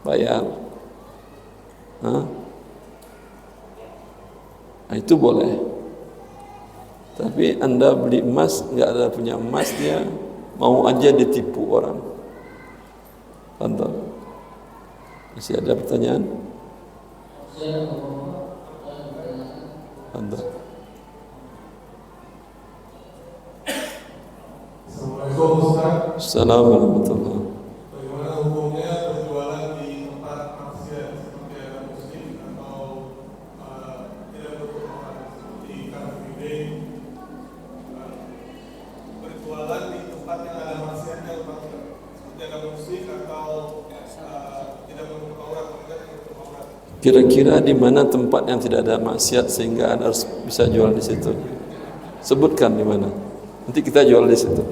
bayar. Nah, itu boleh. Tapi Anda beli emas, nggak ada punya emas, dia mau aja ditipu orang. Contoh. Masih ada pertanyaan? Assalamualaikum. Assalamualaikum warahmatullahi wabarakatuh. Bagaimana hukumnya berjualan di tempat maksiat seperti ada musik atau tidak berhubungan seperti Car Free Day, berjualan di tempat yang ada maksiatnya seperti ada musik atau tidak menutup aurat, Kira-kira di mana tempat yang tidak ada maksiat sehingga Anda harus bisa jual di situ? Sebutkan di mana. Nanti kita jual di situ.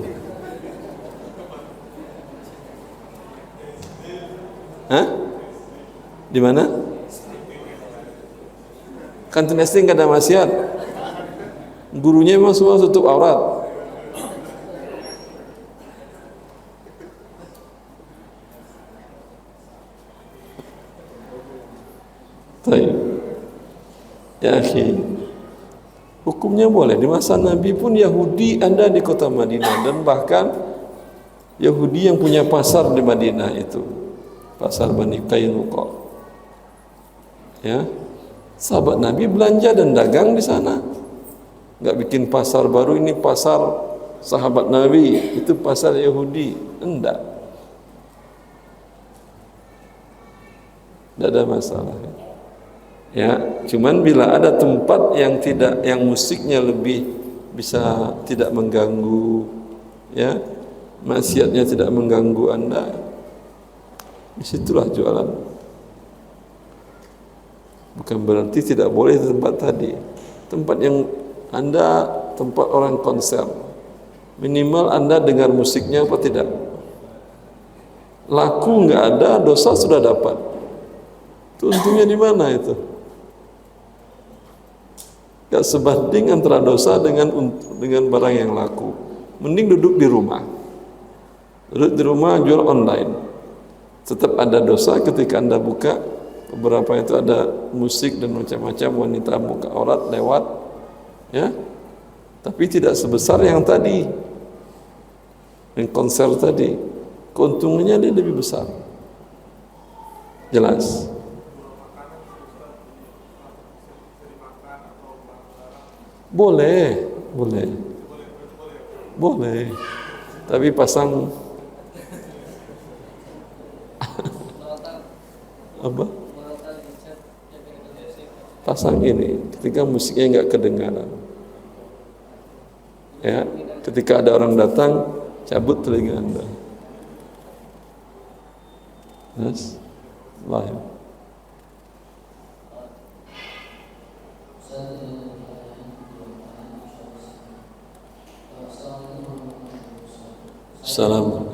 Hah? Di mana? Kantin SD nggak ada maksiat. Gurunya memang semua tutup aurat. Baik. Ya akhi, hukumnya boleh. Di masa Nabi pun Yahudi ada di kota Madinah, dan bahkan Yahudi yang punya pasar di Madinah itu, pasar Bani Qainuqa. Ya, sahabat Nabi belanja dan dagang di sana. Enggak bikin pasar baru, ini pasar sahabat Nabi, itu pasar Yahudi. Enggak. Tidak ada masalah. Ya, cuman bila ada tempat yang tidak, yang musiknya lebih bisa tidak mengganggu, ya, maksiatnya tidak mengganggu Anda, disitulah jualan. Bukan berarti tidak boleh di tempat tadi. Tempat yang Anda, tempat orang konser, minimal Anda dengar musiknya apa tidak. Laku nggak ada, dosa sudah dapat. Itu untungnya di mana itu? Gak sebanding antara dosa dengan barang yang laku. Mending duduk di rumah. Duduk di rumah jual online. Tetap ada dosa ketika Anda buka, beberapa itu ada musik dan macam-macam, wanita buka aurat lewat, ya. Tapi tidak sebesar yang tadi, yang konser tadi. Keuntungannya dia lebih besar. Jelas. Boleh. Tapi pasang apa? Pasang ini ketika musiknya enggak kedengaran. Ya, ketika ada orang datang, cabut telinga Anda. Yes. Live. Salam.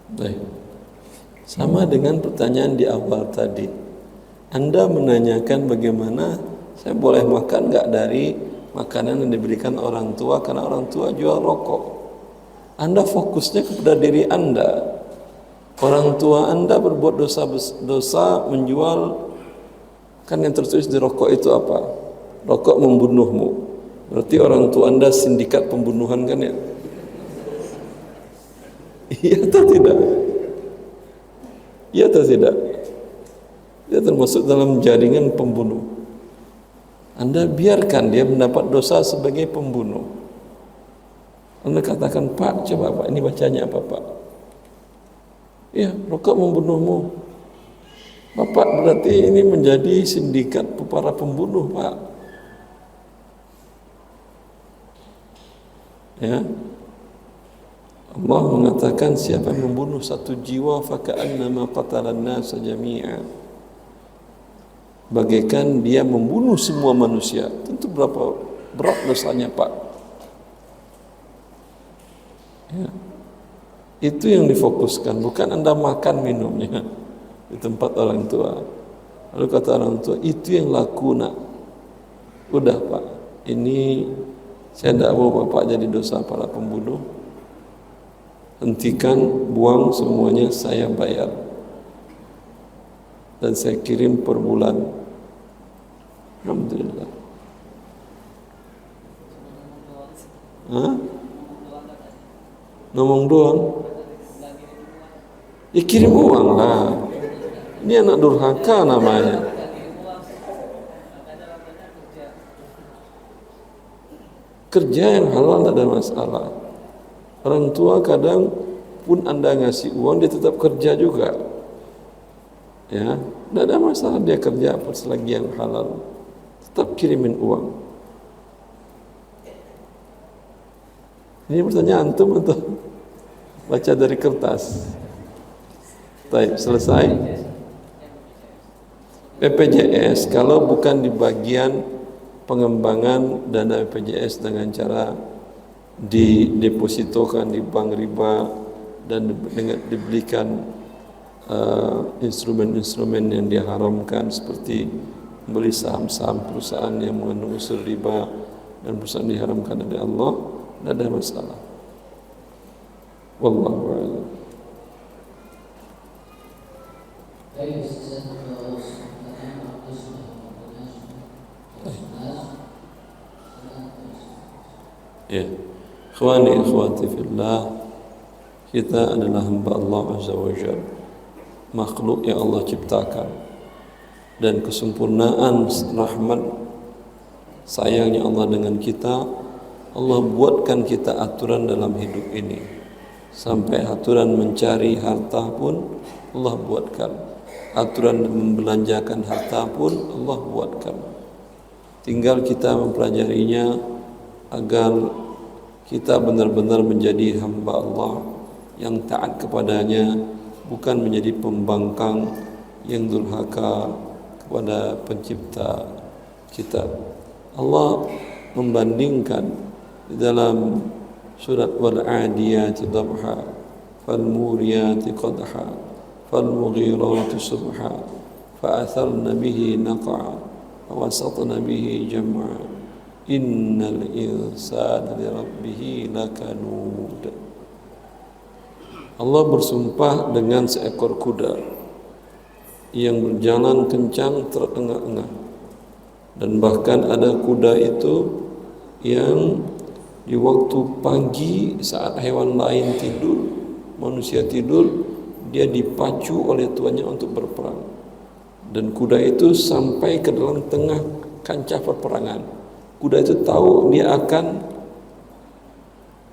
Baik. Sama dengan pertanyaan di awal tadi. Anda menanyakan bagaimana saya boleh makan nggak dari makanan yang diberikan orang tua karena orang tua jual rokok. Anda fokusnya kepada diri Anda. Orang tua Anda berbuat dosa menjual, kan yang tertulis di rokok itu apa? Rokok membunuhmu. Berarti orang tua Anda sindikat pembunuhan kan ya? Iya atau tidak? Iya atau tidak? Dia termasuk dalam jaringan pembunuh. Anda biarkan dia mendapat dosa sebagai pembunuh. Anda katakan, Pak, coba Pak, ini bacanya apa Pak? Iya, rokok membunuhmu. Bapak berarti ini menjadi sindikat para pembunuh, Pak. Ya. Allah mengatakan siapa yang membunuh satu jiwa faka'annama qatalan nasa jami'a, bagaikan dia membunuh semua manusia. Tentu berapa berat dosanya Pak. Ya. Itu yang difokuskan, bukan Anda makan minumnya di tempat orang tua. Lalu kata orang tua, itu yang laku nak. Udah Pak, ini Saya tidak mau bapak jadi dosa para pembunuh. Hentikan, buang semuanya, saya bayar. Dan saya kirim per bulan. Alhamdulillah. Hah? Ngomong doang? Ya kirim uang lah. Ini anak durhaka namanya. Kerja yang halal tidak ada masalah. Orang tua kadang pun Anda ngasih uang, dia tetap kerja juga. Ya, tidak ada masalah dia kerja apa selagi yang halal. Tetap kirimin uang. Ini pertanyaan antum atau baca dari kertas? Baik, selesai. BPJS kalau bukan di bagian pengembangan dana BPJS dengan cara didepositokan di bank riba dan dengan dibelikan instrumen-instrumen yang diharamkan seperti membeli saham-saham perusahaan yang mengandung unsur riba dan perusahaan diharamkan oleh Allah, tidak ada masalah. Wallahu a'lam. Ya, ikhwani ikhwati fillah, kita adalah hamba Allah Azza wa Jalla, makhluk yang Allah ciptakan, dan kesempurnaan rahmat sayangnya Allah dengan kita, Allah buatkan kita aturan dalam hidup ini. Sampai aturan mencari harta pun Allah buatkan, aturan membelanjakan harta pun Allah buatkan. Tinggal kita mempelajarinya agar kita benar-benar menjadi hamba Allah yang taat kepadanya, bukan menjadi pembangkang yang durhaka kepada pencipta kita. Allah membandingkan di dalam surat Wal-Adiyati Dhabha, Fal-Muriyati Qadha, Fal-Mughirati Subha, Fa'atharna bihi naq'a, Fawasatna bihi jam'a, Innal insana li rabbih lakanud. Allah bersumpah dengan seekor kuda yang berjalan kencang terengah-engah, dan bahkan ada kuda itu yang di waktu pagi saat hewan lain tidur, manusia tidur, dia dipacu oleh tuannya untuk berperang, dan kuda itu sampai ke dalam tengah kancah perperangan. Kuda itu tahu dia akan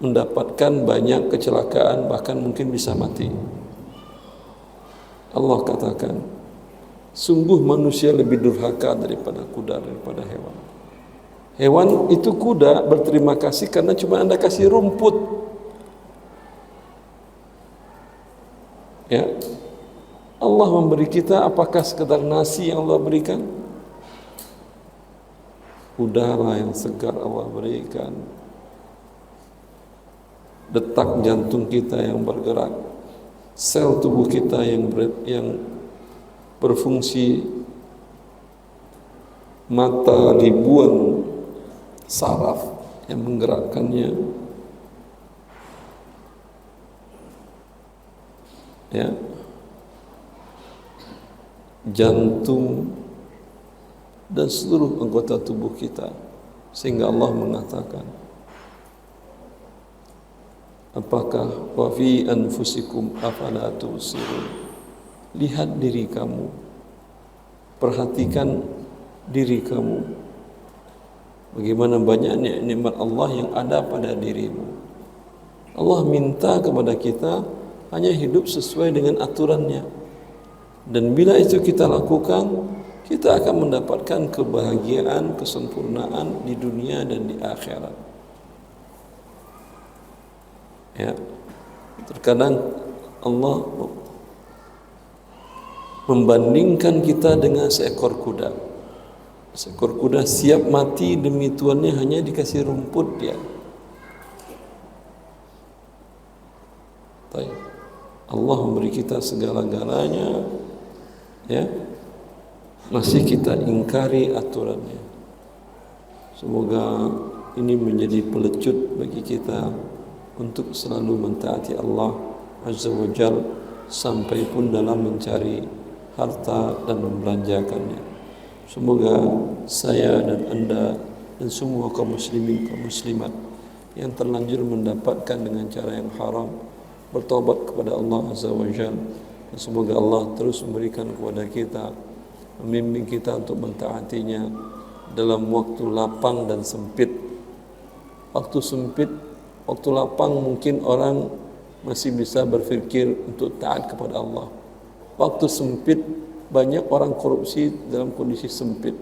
mendapatkan banyak kecelakaan, bahkan mungkin bisa mati. Allah katakan, sungguh manusia lebih durhaka daripada kuda, daripada hewan. Hewan itu kuda berterima kasih karena cuma Anda kasih rumput. Ya, Allah memberi kita apakah sekedar nasi yang Allah berikan? Udara yang segar Allah berikan, detak jantung kita yang bergerak, sel tubuh kita yang berfungsi, mata ribuan saraf yang menggerakkannya, ya, jantung dan seluruh anggota tubuh kita, sehingga Allah mengatakan, apakah wa fi anfusikum afala tubsirun, lihat diri kamu, perhatikan diri kamu, bagaimana banyaknya nikmat Allah yang ada pada dirimu. Allah minta kepada kita hanya hidup sesuai dengan aturannya, dan bila itu kita lakukan, kita akan mendapatkan kebahagiaan, kesempurnaan di dunia dan di akhirat. Ya, terkadang Allah membandingkan kita dengan seekor kuda. Seekor kuda siap mati demi tuannya, hanya dikasih rumput dia. Allah memberi kita segala-galanya, ya, masih kita ingkari aturannya. Semoga ini menjadi pelecut bagi kita untuk selalu mentaati Allah Azza wa Jal sampai pun dalam mencari harta dan membelanjakannya. Semoga saya dan anda dan semua kaum muslimin kaum muslimat yang terlanjur mendapatkan dengan cara yang haram bertobat kepada Allah Azza wa Jal, dan semoga Allah terus memberikan kepada kita, membimbing kita untuk mentaatinya dalam waktu lapang dan sempit. Waktu sempit, waktu lapang mungkin orang masih bisa berpikir untuk taat kepada Allah. Waktu sempit, banyak orang korupsi dalam kondisi sempit.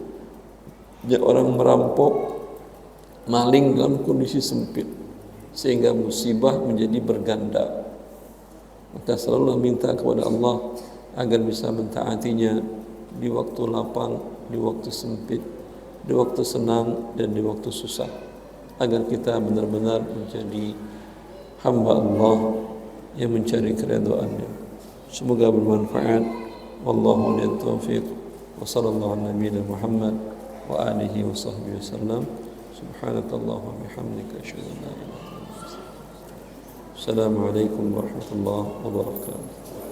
Banyak orang merampok, maling dalam kondisi sempit, sehingga musibah menjadi berganda. Maka selalu minta kepada Allah agar bisa mentaatinya di waktu lapang, di waktu sempit, di waktu senang dan di waktu susah, agar kita benar-benar menjadi hamba Allah yang mencari keridhaannya. Semoga bermanfaat. Wallahu a'lam taufiq. Wa sallallahu ala nabiyyina Muhammad wa alihi wa sahbihi wasallam. Subhanakallahumma wa bihamdika asyhadu an la ilaha illa anta. Assalamualaikum warahmatullahi wabarakatuh.